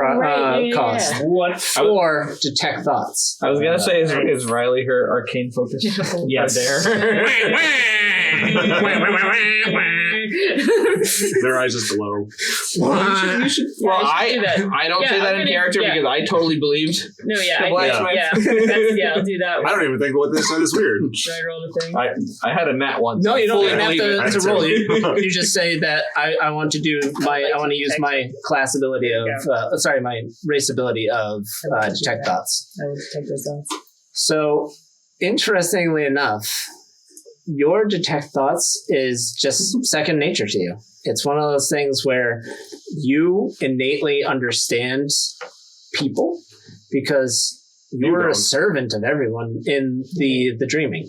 cost What? for detect thoughts. I was gonna say, is Riley her arcane focus? Yes. There. Their eyes just glow. You should. Well, I should do that. I don't Yeah, say that I'm in gonna- character yeah. because I totally believed. No, yeah. The blacksmith. I'll do that. I don't even think what they said is weird. Should I roll the thing? I had a nat once. No, you don't Fully even have believe to it. roll. You just say that I want to do my. I want to use my class ability of. My race ability of detect thoughts. I will detect those thoughts. So, interestingly enough, your detect thoughts is just second nature to you. It's one of those things where you innately understand people because you're a servant of everyone in the dreaming.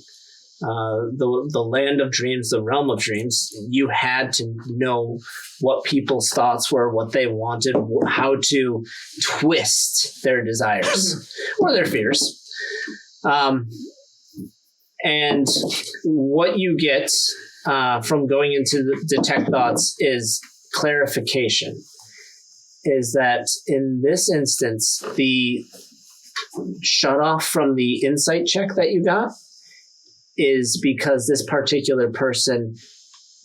The land of dreams, the realm of dreams, you had to know what people's thoughts were, what they wanted, how to twist their desires or their fears. And what you get from going into the detect thoughts is clarification. Is that in this instance, the shut off from the insight check that you got is because this particular person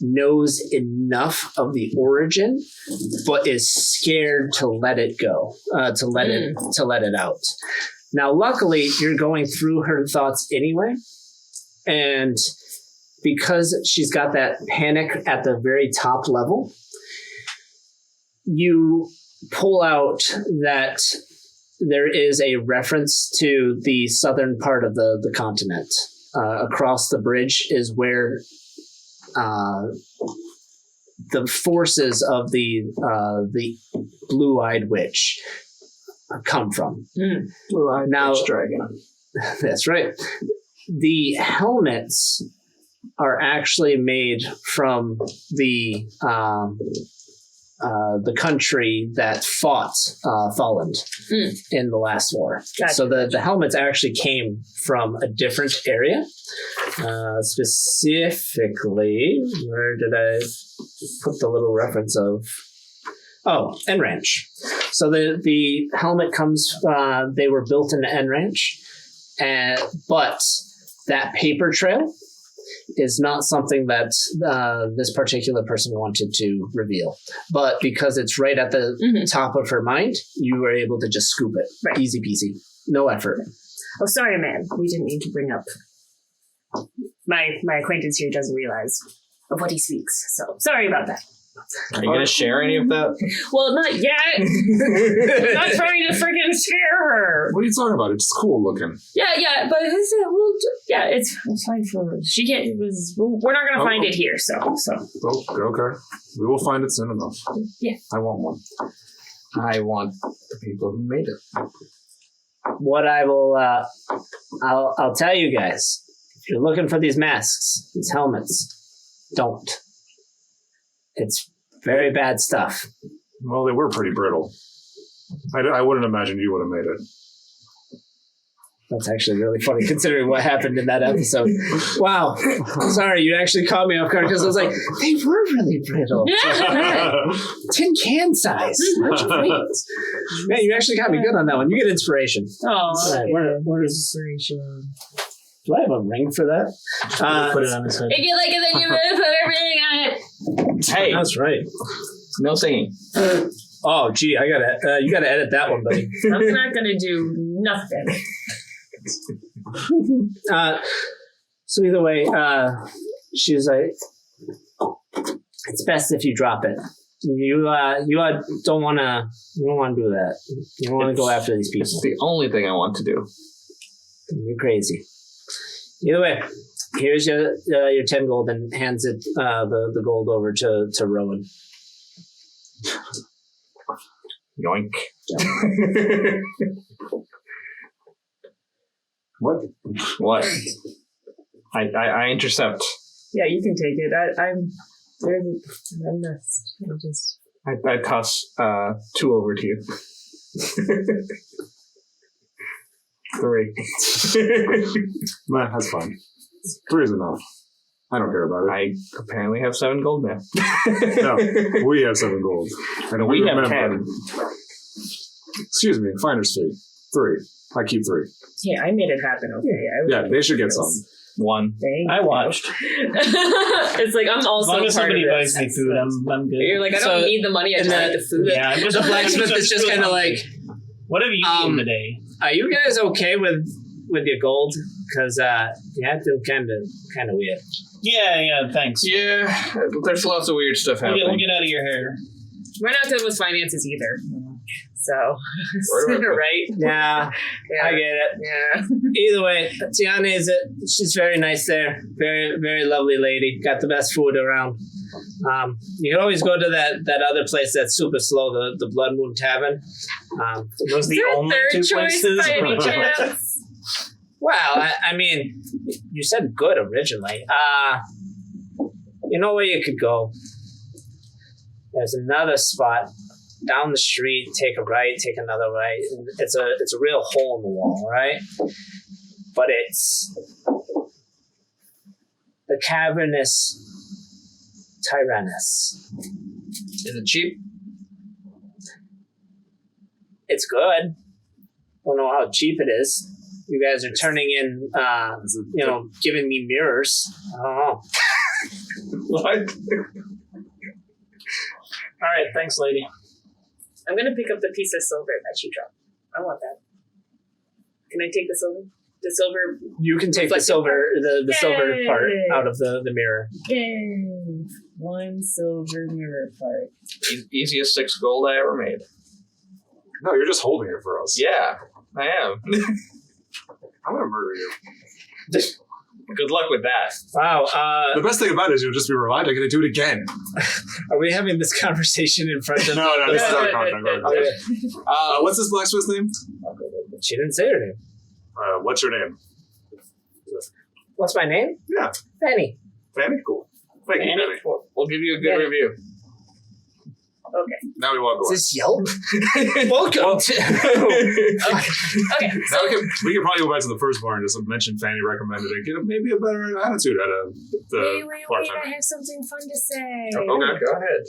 knows enough of the origin, but is scared to let it go, to let it out. Now, luckily, you're going through her thoughts anyway, and because she's got that panic at the very top level, you pull out that there is a reference to the southern part of the continent. Across the bridge is where the forces of the blue-eyed witch come from. Blue-eyed Now, witch dragon. That's right. The helmets are actually made from the country that fought Tholland in the last war. Gotcha. So the helmets actually came from a different area. Specifically, where did I put the little reference of? Oh, N Ranch. So the helmet comes. They were built in N Ranch, but that paper trail is not something that this particular person wanted to reveal. But because it's right at the top of her mind, you were able to just scoop it. Right. Easy peasy. No effort. Oh, sorry, man. We didn't mean to bring up. My acquaintance here doesn't realize of what he speaks. So sorry about that. Are you going to share any of that? Well, not yet. I'm not trying to freaking scare her. What are you talking about? It's cool looking. Yeah, but it's fine for her. She can't. We're not gonna find it here. So. Oh, okay. We will find it soon enough. Yeah. I want one. I want the people who made it. What I will, I'll tell you guys, if you're looking for these masks, these helmets, don't. It's very bad stuff. Well, they were pretty brittle. I wouldn't imagine you would have made it. That's actually really funny considering what happened in that episode. Wow. Sorry, you actually caught me off guard because I was like, they were really brittle. Tin can size. That's great. Man, you actually got me good on that one. You get inspiration. Oh, Right, where is inspiration? Do I have a ring for that? Put it on his head. If you like it, then you really put everything on it. Hey, That's right. no singing. Oh, gee, you gotta edit that one, buddy. I'm not gonna do nothing. So either way, she was like, "It's best if you drop it. You don't want to do that. You don't want to go after these people. It's the only thing I want to do. You're crazy." Either way, here's your 10 gold and hands it the gold over to Rowan. Yoink. What? What? I intercept. Yeah, you can take it. I'm not. I toss 2 over to you. 3. Nah, that's fine. 3 is enough. I don't care about it. I apparently have 7 gold now. No, we have 7 gold. And We have remember, 10. Excuse me, finder's fee. 3. I keep 3. Yeah, I made it happen. Okay. Yeah, they should get some. 1. Thank I you. watched. It's like I'm As also long as part somebody of buys this. me food, I'm good. You're like, I don't So- need the money. I just and need the food. Yeah, I'm just The blacksmith is just kind of like, what have you eaten today? are you guys okay with your gold? Because you acted kind of weird. Yeah, thanks. Yeah, there's lots of weird stuff We'll happening. get out of your hair. We're not done with finances either. So, We're- right? Yeah, Yeah. I get it. Yeah. Either way, Tiana is it. She's very nice there. Very, very lovely lady. Got the best food around. You can always go to that other place that's super slow, the Blood Moon Tavern. Those are the Is there a only third 2 choice places. by any chance? Well, I mean, you said good originally. You know where you could go? There's another spot down the street. Take a right, take another right. It's a real hole in the wall, right? But it's the cavernous Tyrannus. Is it cheap? It's good. Don't know how cheap it is. You guys are turning in, giving me mirrors. I don't know. What? All right, thanks, lady. I'm gonna pick up the piece of silver that you dropped. I want that. Can I take the silver? The silver. You can take the Reflective silver, the silver Yay! part out of the mirror. Yay! 1 silver mirror part. Easiest 6 gold I ever made. No, you're just holding it for us. Yeah, I am. I'm going to murder you. Good luck with that. Wow. The best thing about it is you'll just be reminded, I'm going to do it again. Are we having this conversation in front of? No, this is our contract. Okay. What's this blacksmith's name? She didn't say her name. What's your name? What's my name? Yeah. Fanny. Fanny? Cool. Thank you, Fanny. We'll give you a good Yeah. review. Okay. Now we walk Is away. this Yelp? Welcome to. Okay. Now we can probably go back to the first bar and just mention Fanny recommended it. Get maybe a better attitude out of the Wait. bartender. I have something fun to say. Okay. Go ahead.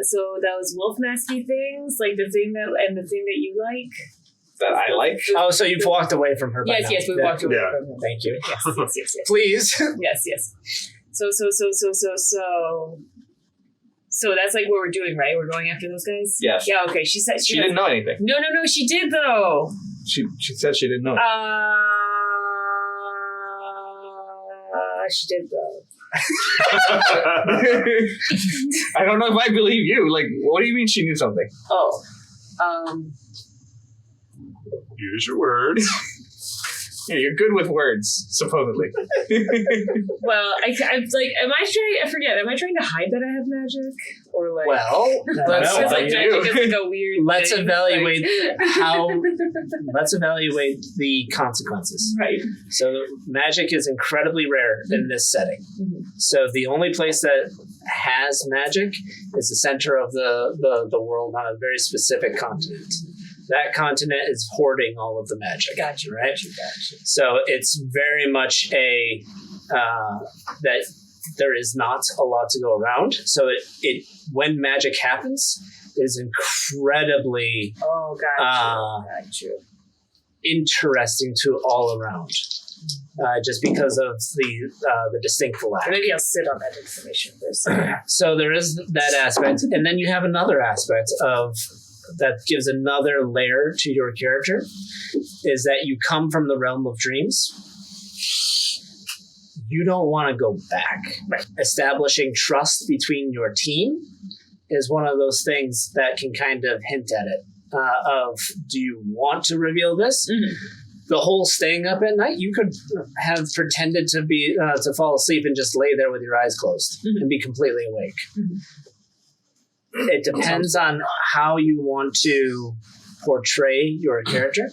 So those wolf masky things, like the thing that you like. That I like. Oh, so you've walked away from her. by now. Yes, we walked away Yeah. from him. Thank you. Yes. Please. Yes. So that's like what we're doing, right? We're going after those guys? Yes. Yeah, okay. She said She didn't know anything. No, she did though. She said she didn't know. She did though. I don't know if I believe you. Like, what do you mean she knew something? Oh. Use your words. Yeah, you're good with words, supposedly. Well, I'm like, I forget. Am I trying to hide that I have magic? Or like, Well, let's, it's like I magic do. is like a weird Let's thing, evaluate like- how. Let's evaluate the consequences. Right. So magic is incredibly rare in this setting. Mhm. So the only place that has magic is the center of the world on a very specific continent. That continent is hoarding all of the magic. Gotcha. Right? So it's very much a that there is not a lot to go around. So it when magic happens is incredibly Oh, gotcha. interesting to all around. Just because of the distinct lack. Maybe I'll sit on that information for a second. So there is that aspect, and then you have another aspect of that gives another layer to your character, is that you come from the realm of dreams. You don't want to go back. Right. Establishing trust between your team is one of those things that can kind of hint at it. Of, do you want to reveal this? Mhm. The whole staying up at night, you could have pretended to be to fall asleep and just lay there with your eyes closed and be completely awake. It depends on how you want to portray your character,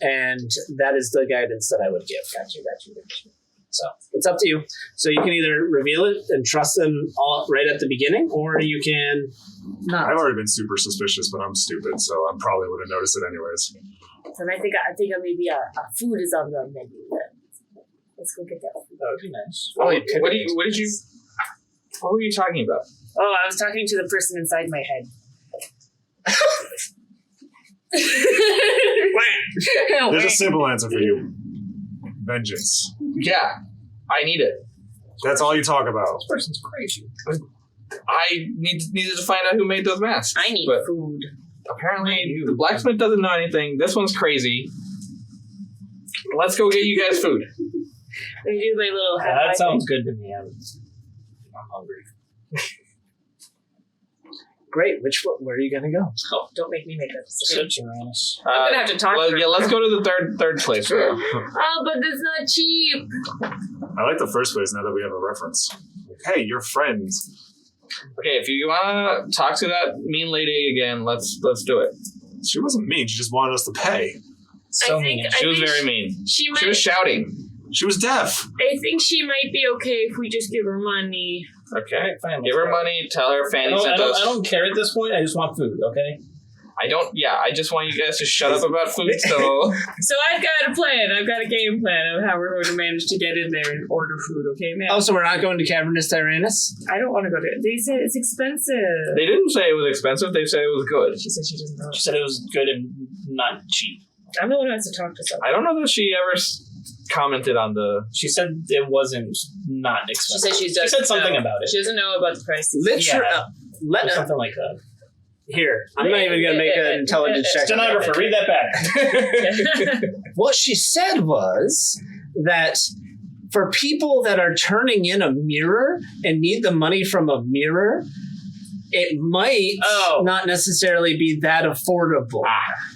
and that is the guidance that I would give. Gotcha. So it's up to you. So you can either reveal it and trust them all right at the beginning, or you can not. I've already been super suspicious, but I'm stupid, so I probably would have noticed it anyways. And I think maybe a food is on the menu. Let's go get that food. That would be nice. What were you talking about? Oh, I was talking to the person inside my head. There's a simple answer for you. Vengeance. Yeah, I need it. That's all you talk about. This person's crazy. I needed to find out who made those masks. I need but food. apparently, the blacksmith doesn't know anything. This one's crazy. Let's go get you guys food. Let me do my little. That sounds good to me. I'm hungry. Great. Where are you going to go? Oh, don't make me make that decision. Such Uranus. I'm gonna have to talk to her. Yeah, let's go to the third place. Oh, but that's not cheap. I like the first place now that we have a reference. Hey, you're friends. Okay, if you want to talk to that mean lady again, let's do it. She wasn't mean. She just wanted us to pay. So mean. She was very mean. She She was shouting. She was deaf. I think she might be okay if we just give her money. Okay, Fine, give her money. Tell her Fanny sent us. I don't care at this point. I just want food, okay? I just want you guys to shut up about food. So So I've got a plan. I've got a game plan of how we're going to manage to get in there and order food, okay, man? Oh, so we're not going to Cavernous Tyrannus? I don't want to go to it. They said it's expensive. they didn't say it was expensive. They said it was good. She said she doesn't know. She said it was good and not cheap. I'm the one who has to talk to someone. I don't know that she ever commented on the. She said it wasn't not She expensive. said She said something about it. She doesn't know about the prices. Literally. Or something like that. Here, I'm not even going to make an intelligence check. Stenographer, read that back. What she said was that for people that are turning in a mirror and need the money from a mirror, it might not necessarily be that affordable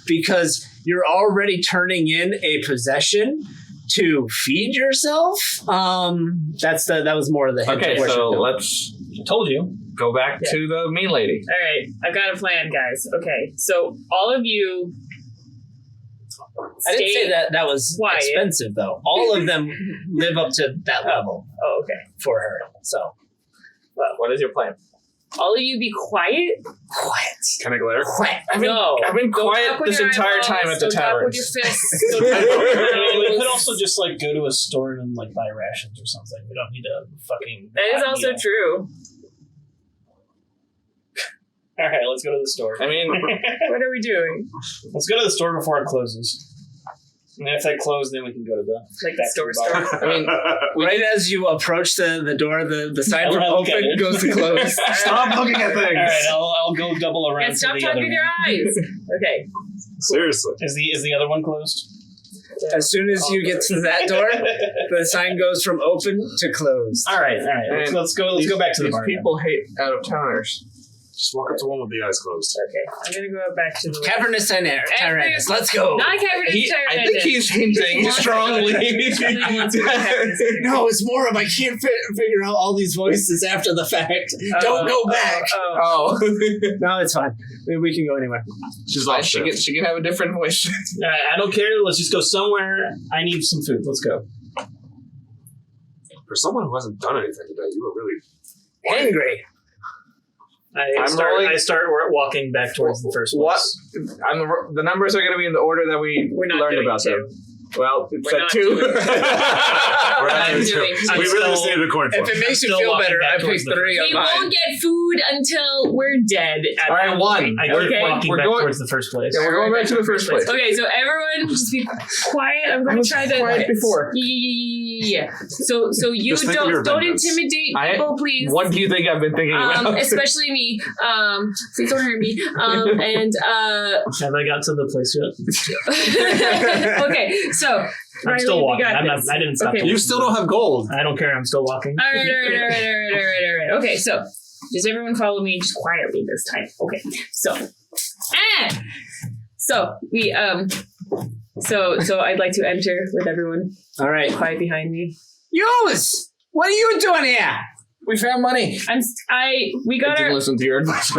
because you're already turning in a possession to feed yourself. That was more of the hint. Okay, of what so you're doing. let's Told you. go back to the mean lady. All right, I've got a plan, guys. Okay, so all of you. I didn't say that was quiet. expensive though. All of them live up to that level Oh, okay. for her. So What is your plan? All of you be quiet. quiet. Can I glare? Quiet. I've been Don't quiet talk with this your entire eyeballs, time at the don't talk tavern. with your fists. Don't talk with your We could mouths. also just go to a store and buy rations or something. We don't need to fucking. That is also true. All right, let's go to the store. I mean, What are we doing? Let's go to the store before it closes. And if they close, then we can go to the Like back the to store. bar. I mean, Right as you approach the door, the sign from Look at open it. goes to close. Stop looking at All right, things. I'll go double around. And to stop the talking other with your eyes. Okay. Seriously. Is the other one closed? As soon as you get to that door, the sign goes from open to closed. All right. Let's go back to the these bar. people hate out of towners. Just walk up to one with the eyes closed. Okay. I'm gonna go back to the Cavernous Tyrannus. Let's go. Not Cavernous I think he's hinting strongly. No, it's more of I can't figure out all these voices after the fact. Don't go back. Oh, No, it's fine. We can go anywhere. She's fine. off shift. She can have a different voice. All right, I don't care. Let's just go somewhere. I need some food. Let's go. For someone who hasn't done anything today, you were really. Angry. I start walking back towards the first What? place. The numbers are going to be in the order that we We're not learned doing about two. them. Well, it We're said not 2. doing- We're not I'm doing doing two. two. We really just needed a coin If flip. it makes you Still feel walking better, back I towards picked the 3 We of mine. won't get food until we're dead. At All right, that 1. point. I We're- keep walking we're back going- towards the first place. Yeah, we're going back to the first place. Okay, so everyone just be quiet. I'm going to try to quiet before. Yeah. So you Just think of your don't vengeance. intimidate people, please. What do you think I've been thinking about? Especially me. Please don't hurt me. And Have I got to the place yet? okay, so I'm Riley, still we walking. got I this. didn't stop. Okay. You still don't have gold. I don't care. I'm still walking. All right. Okay, so does everyone follow me just quietly this time? Okay, so we so I'd like to enter with everyone All right. quiet behind me. Yous! What are you doing here? We found money. We got our Listen to your advice.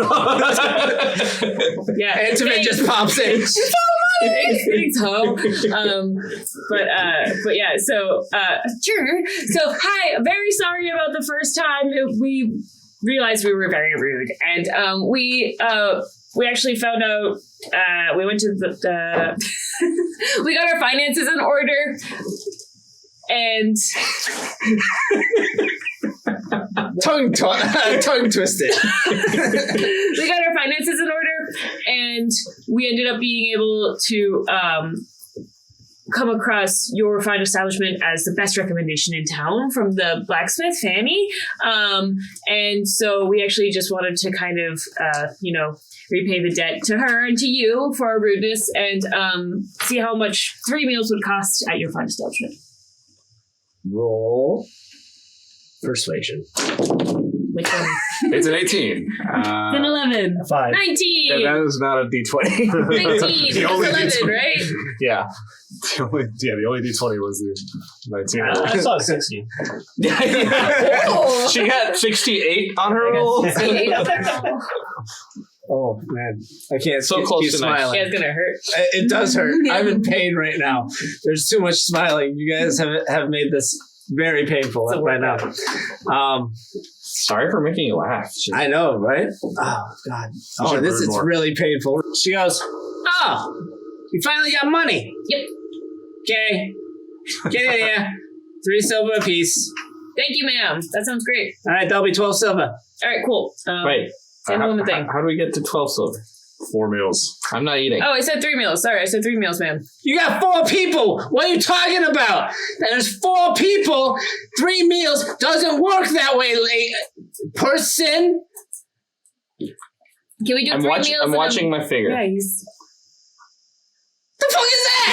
yeah. Intimate Hey, just pops in. Thanks, ho. But yeah. So sure. So hi. Very sorry about the first time. We realized we were very rude, and we actually found out. We went to the we got our finances in order, and tongue twisted. we got our finances in order, and we ended up being able to come across your fine establishment as the best recommendation in town from the blacksmith, Fanny. And so we actually just wanted to kind of, repay the debt to her and to you for our rudeness, and see how much 3 meals would cost at your fine establishment. Roll persuasion. Which one? It's an 18. It's an 11. 5. 19. That is not a D20. 19. The only That's 11, D20. right? Yeah. The only D20 was the 19. I saw a 60. Oh. She got 68 on her roll. 68 on that roll. Oh man, I can't. So close keep to nice. smiling. Yeah, it's gonna hurt. It does hurt. I'm in pain right now. There's too much smiling. You guys have made this very painful It's a right now. workout. Sorry for making you laugh. I know, right? Oh God. Oh, should this burn is more. really painful. She goes, "Oh, you finally got money." Yep. Okay. Get in here. 3 silver apiece. Thank you, ma'am. That sounds great. All right, that'll be 12 silver. All right, cool. Wait. Same woman thing. How do we get to 12 silver? 4 meals. I'm not eating. Oh, I said 3 meals. Sorry, I said 3 meals, ma'am. You got 4 people. What are you talking about? There's 4 people. 3 meals doesn't work that way. Person. Can we do 3 meals? I'm and watching then- my figure. Yeah, he's... The fuck is that?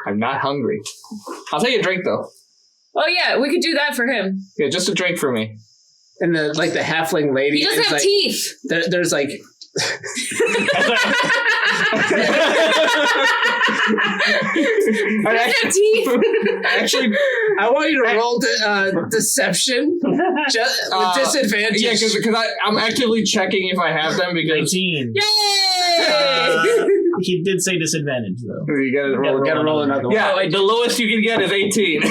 I'm not hungry. I'll take a drink though. Oh, yeah, we could do that for him. Yeah, just a drink for me. And the halfling lady. He doesn't is have like, teeth. There's like. He doesn't have teeth. Actually, I want you to roll deception with disadvantage. yeah, because I'm actively checking if I have them because 19. Yay! He did say disadvantage, though. you gotta roll another one. Yeah, the lowest you can get is 18.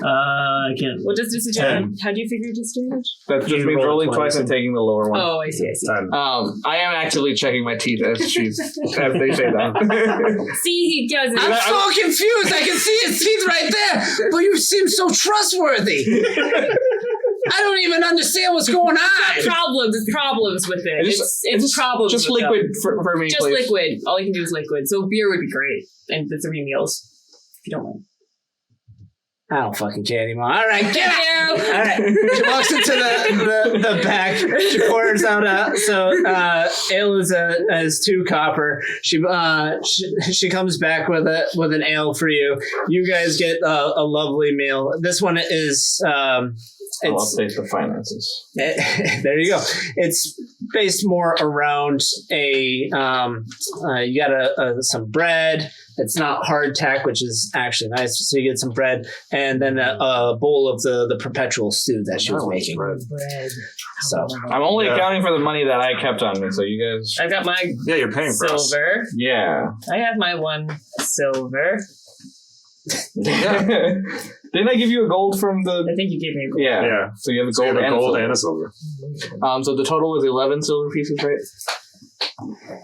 I can't. Well, just disadvantage. How do you figure disadvantage? That just You means roll rolling twice. twice and taking the lower one. Oh, I see. 10. I am actively checking my teeth as they say that. See, he does it. I'm so confused. I can see his teeth right there, but you seem so trustworthy. I don't even understand what's going on. Problems. It's problems with it. It's problems. Just with liquid them. for me, Just please. liquid. All you can do is liquid. So beer would be great, and the 3 meals, if you don't mind. I don't fucking care anymore. All right, get out. Thank you. All right. She walks into the back. She pours out ale is 2 copper. She comes back with an ale for you. You guys get a lovely meal. This one is I'll update the finances. there you go. It's based more around you got some bread. It's not hardtack, which is actually nice. So you get some bread and then a bowl of the perpetual stew that she was making. Bread. So I'm only Yeah. accounting for the money that I kept on me, so you guys. I've got my Yeah, you're paying for us. silver. Yeah. I have my 1 silver. Didn't I give you a gold from the? I think you gave me a gold. Yeah. Yeah. So you have a So you gold, have a gold and silver. a silver. So the total was 11 silver pieces, right?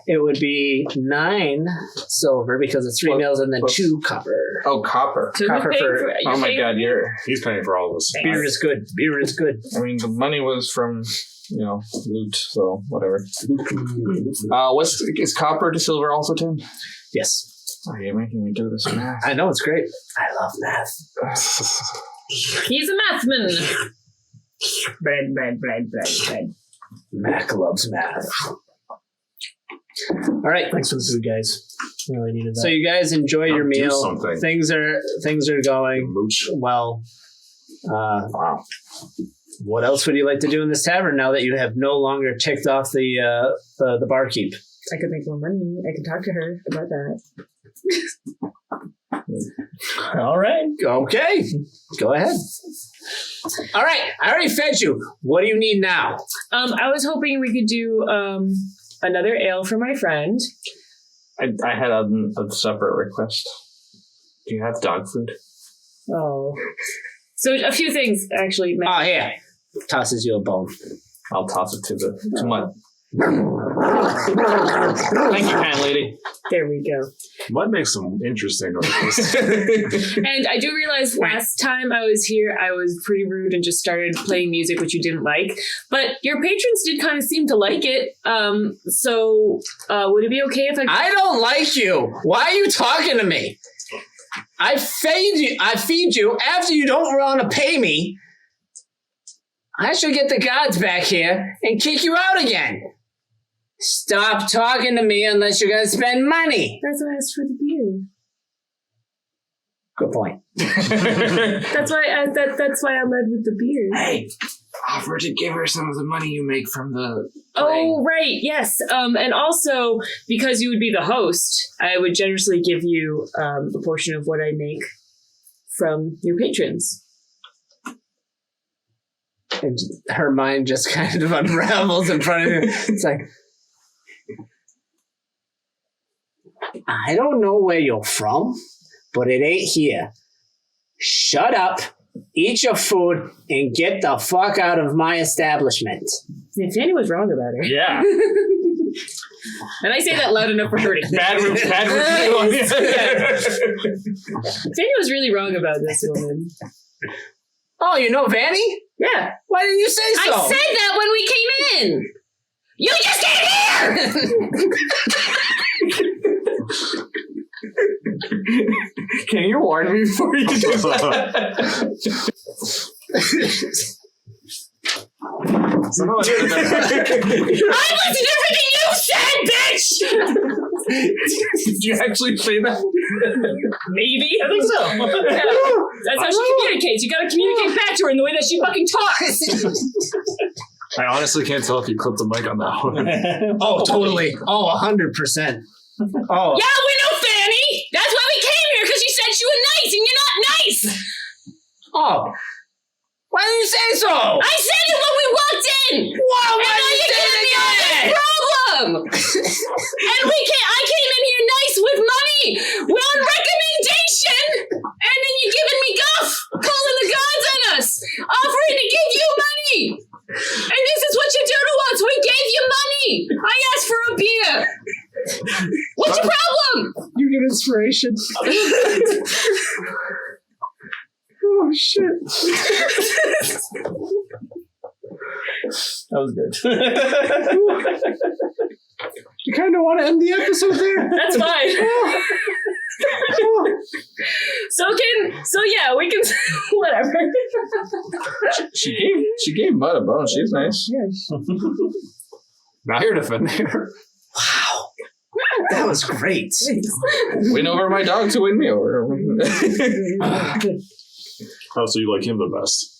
it would be 9 silver because it's 3 meals and then 2 copper. Oh, copper. So who's Copper paying for- for it? Oh my paying god, for it? you're. He's paying for all of us. Beer is good. Beer is good. I mean, the money was from, loot, so whatever. Is copper to silver also 10? Yes. Oh, you're making me do this math. I know, it's great. I love math. He's a mathman. Bread. Mac loves math. All right. Thanks for the food, guys. Really needed that. So you guys enjoy your Do meal. something. Things are going Mooch. well. Wow. What else would you like to do in this tavern now that you have no longer ticked off the barkeep? I could make more money. I could talk to her about that. All right. Okay. Go ahead. All right. I already fed you. What do you need now? I was hoping we could do another ale for my friend. I had a separate request. Do you have dog food? Oh. So a few things, actually. Oh, here. Tosses you a bone. I'll toss it to Mud. Thank you, kind lady. There we go. Mud makes some interesting noises. And I do realize last time I was here, I was pretty rude and just started playing music, which you didn't like. But your patrons did kind of seem to like it. So would it be okay if I don't like you. Why are you talking to me? I feed you after you don't want to pay me. I should get the guards back here and kick you out again. Stop talking to me unless you're going to spend money. That's why I asked for the beer. Good point. That's why I led with the beer. Hey, offer to give her some of the money you make from the Oh, right. Yes. And also, because you would be the host, I would generously give you a portion of what I make from your patrons. And her mind just kind of unravels in front of you. It's like, I don't know where you're from, but it ain't here. Shut up, eat your food, and get the fuck out of my establishment. Yeah, Fanny was wrong about her. Yeah. And I say that loud enough for her to hear. Bad review. Fanny was really wrong about this woman. Oh, you know Vanny? Yeah. Why didn't you say so? I said that when we came in. You just came here! Can you warn me before you do that? I listened to everything you said, bitch! Did you actually say that? Maybe. I think so. Yeah. That's how she communicates. You gotta communicate back to her in the way that she fucking talks. I honestly can't tell if you clipped the mic on that one. Oh, totally. Oh, 100%. Oh. Yeah, we know Fanny! That's why we came here, because you said you were nice, and you're not nice! Oh. Why didn't you say so? I said it when we walked in! Whoa, And now you're giving me all this problem! And I came in here nice with money! We're on recommendation! And then you're giving me guff! Calling the gods on us! Offering to give you money! And this is what you do to us! We gave you money! I asked for a beer! What's your problem? You get inspiration. Oh, shit. That was good. You kind of want to end the episode there? That's fine. So yeah, we can whatever. She gave Mud a bone. She's nice. Now you're defending her. Wow. That was great. Win over my dog to win me over. Oh, so you like him the best.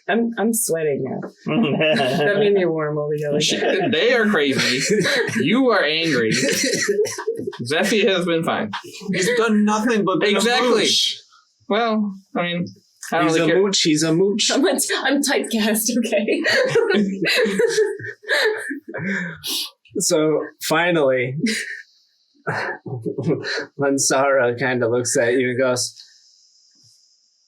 I'm sweating now. That made me warm altogether. They are crazy. You are angry. Zeffy has been fine. He's done nothing but be Exactly. a mooch. Well, I mean, I don't He's really a care. mooch. He's a mooch. I'm typecast, okay? So finally, Lansara kind of looks at you and goes,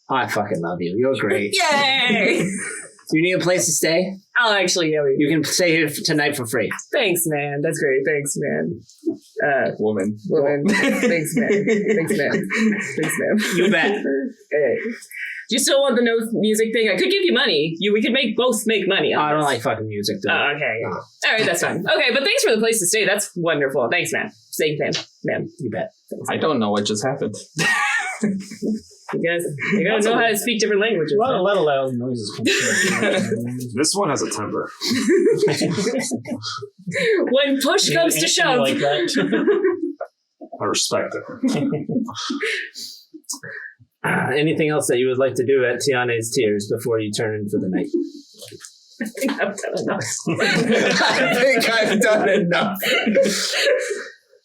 oh, I fucking love you. You're great. Yay! Do you need a place to stay? Oh, actually, yeah, we You can stay here tonight for free. Thanks, man. That's great. Thanks, man. Woman. Thanks, man. Thanks, man. Thanks, man. You bet. Hey. Do you still want the no music thing? I could give you money. We could both make money. I don't like fucking music, though. Okay. All right, that's fine. Okay, but thanks for the place to stay. That's wonderful. Thanks, man. Thank you, man. You bet. Thanks, I don't know what just happened. You guys know how to speak different languages. A lot of loud noises. This one has a temper. When push comes to shove. Like that. I respect it. Anything else that you would like to do at Tiane's Tears before you turn in for the night? I think I've done enough. I think I've done enough.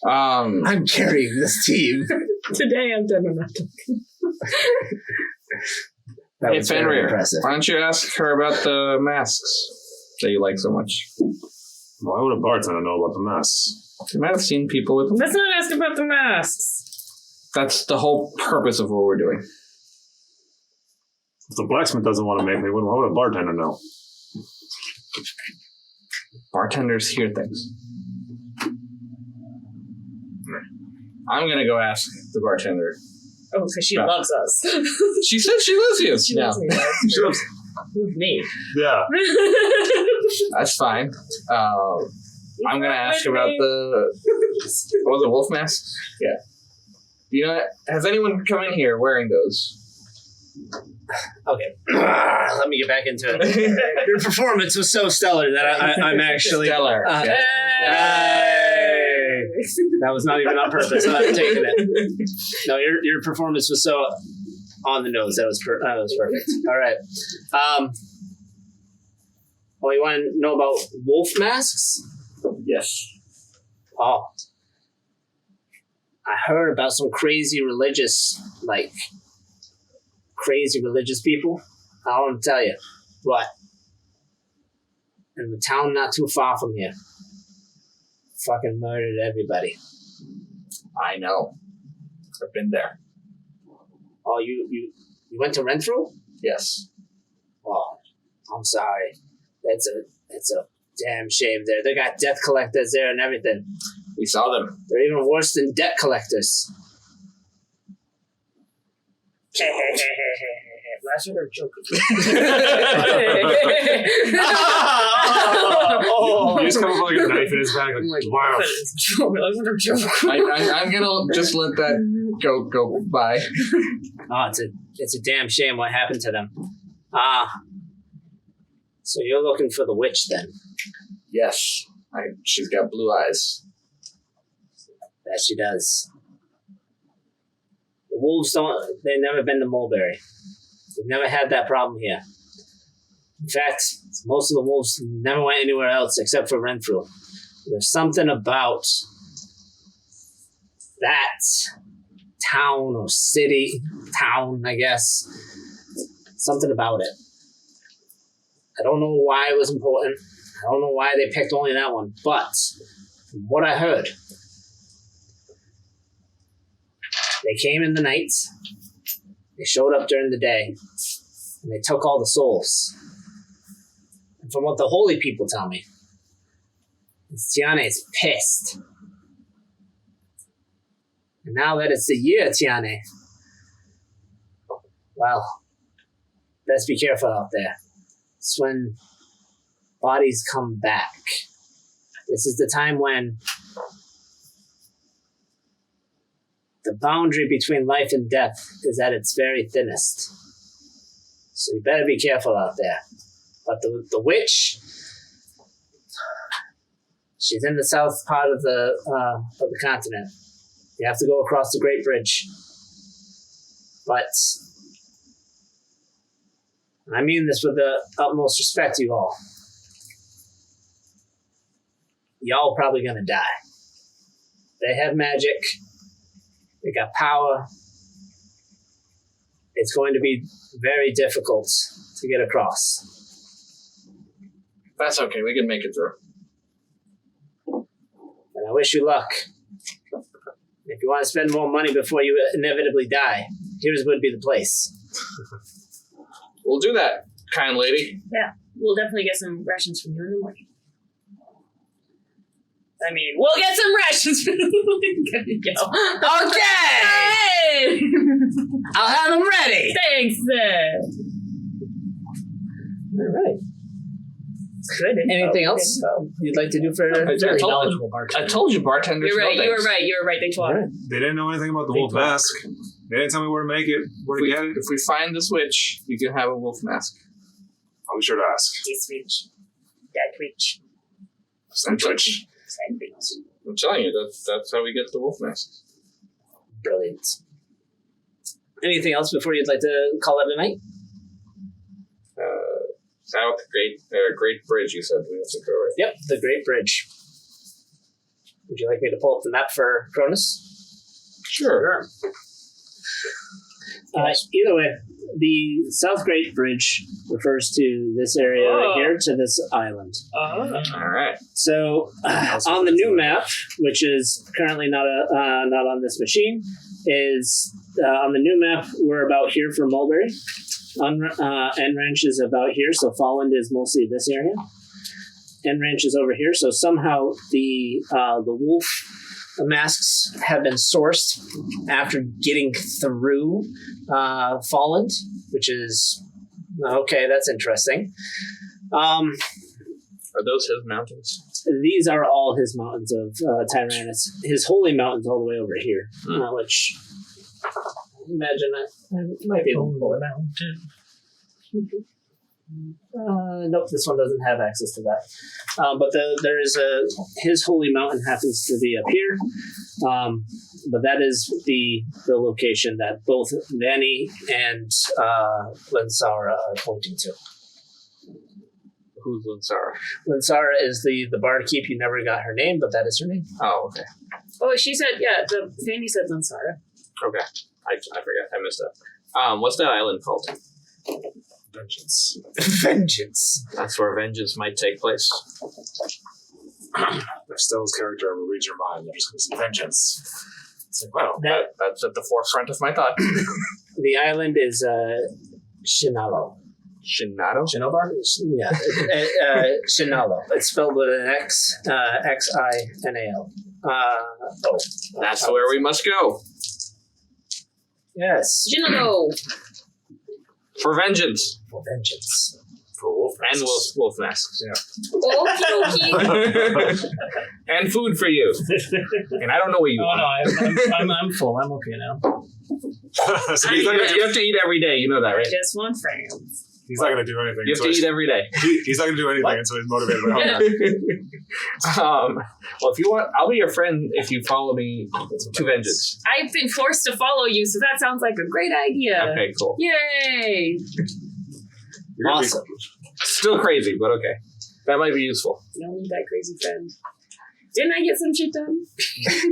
I'm carrying this team. Today I've done enough. That Hey, was very Fenrir, impressive. why don't you ask her about the masks that you like so much? Why would a bartender know about the mess? You might have seen people with them. Let's not ask about the masks. That's the whole purpose of what we're doing. If the blacksmith doesn't want to make me, why would a bartender know? Bartenders hear things. I'm gonna go ask the bartender. Oh, because she loves us. She said she loves you. She loves me. She loves- Me. Yeah. That's fine. I'm gonna ask about the what was it, wolf mask? Yeah. You know, has anyone come in here wearing those? Okay, let me get back into it. Your performance was so stellar that I'm actually Stellar. Hey! That was not even on purpose. I'm taking it. No, your performance was so on the nose. That was perfect. All right. Well, you want to know about wolf masks? Yes. Oh, I heard about some crazy religious people. I want to tell you what. In the town not too far from here, fucking murdered everybody. I know. I've been there. Oh, you went to Renthru? Yes. Oh, I'm sorry. It's a damn shame there. They got debt collectors there and everything. We saw them. They're even worse than debt collectors. Last one or joking? You just come up with like a knife in his bag, like, wow. Last one or joking? I'm gonna just let that go by. Oh, it's a damn shame what happened to them. So you're looking for the witch then? Yes. She's got blue eyes. That she does. The wolves they've never been to Mulberry. We've never had that problem here. In fact, most of the wolves never went anywhere else except for Renthru. There's something about that town or town, I guess. Something about it. I don't know why it was important. I don't know why they picked only that one. But from what I heard, they came in the night, they showed up during the day, and they took all the souls. And from what the holy people tell me, Tiane is pissed. And now that it's the year Tiane, well, best be careful out there. It's when bodies come back. This is the time when the boundary between life and death is at its very thinnest. So you better be careful out there. But the witch, she's in the south part of the continent. You have to go across the Great Bridge. But I mean this with the utmost respect to you all. Y'all probably gonna die. They have magic. They got power. It's going to be very difficult to get across. That's okay. We can make it through. And I wish you luck. If you want to spend more money before you inevitably die, here's would be the place. We'll do that, kind lady. Yeah, we'll definitely get some rations from you in the morning. I mean, we'll get some rations from you. Okay! Hey! I'll have them ready! Thanks, All right. Good info. Anything else you'd like to do for Very knowledgeable bartender. I told you bartenders You're right, know you were things. right, you were right. They taught All right. They didn't know anything about the wolf mask. They didn't tell me where to make it, where to get it. If we find this witch, you can have a wolf mask. I'll be sure to ask. This witch. That witch. Sandwich. Sandwich. I'm telling you, that's how we get the wolf masks. Brilliant. Anything else before you'd like to call it a night? South Great Bridge, you said we have to go, right? Yep, the Great Bridge. Would you like me to pull up the map for Cronus? Sure. Either way, the South Great Bridge refers to this area right here, to this island. All right. So on the new map, which is currently not on this machine, is on the new map we're about here for Mulberry. End Ranch is about here, so Falland is mostly this area. End Ranch is over here, so somehow the wolf masks have been sourced after getting through Falland, which is okay. That's interesting. Are those his mountains? These are all his mountains of Tyrannus. His holy mountains all the way over here, which imagine that might be a little mountain. Nope, this one doesn't have access to that. But there is his holy mountain happens to be up here. But that is the location that both Vanny and Linsara are pointing to. Who's Linsara? Linsara is the barkeep. You never got her name, but that is her name. Oh, okay. Oh, she said, Fanny said Lansara. Okay. I forgot. I missed that. What's that island called? Vengeance. Vengeance. That's where vengeance might take place. If Stella's character ever reads your mind, you're just going to see vengeance. It's like, wow. That's at the forefront of my thought. The island is Shinalo. Shinado? Shinobar? Yeah. Shinalo. It's spelled with an X, Xinal. That's where we must go. Yes. Jinalo. For vengeance. For vengeance. For wolf And wolf masks. Okie dokie. And food for you. And I don't know what you want. I'm full. I'm okay now. So You have to eat every day. You know that, I right? just want friends. he's not going to do anything. You have to eat every day. He's not going to do anything until he's motivated by hunger. Well, if you want, I'll be your friend if you follow me to vengeance. I've been forced to follow you, so that sounds like a great idea. Okay, cool. Yay! You're gonna be Awesome. still crazy, but okay. That might be useful. You don't need that crazy friend. Didn't I get some shit done?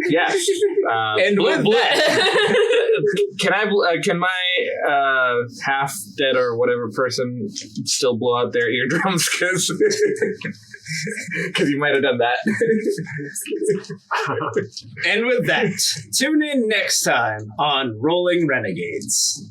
Yes. And with that, can my half dead or whatever person still blow out their eardrums? Because you might have done that. And with that, tune in next time on Rolling Renegades.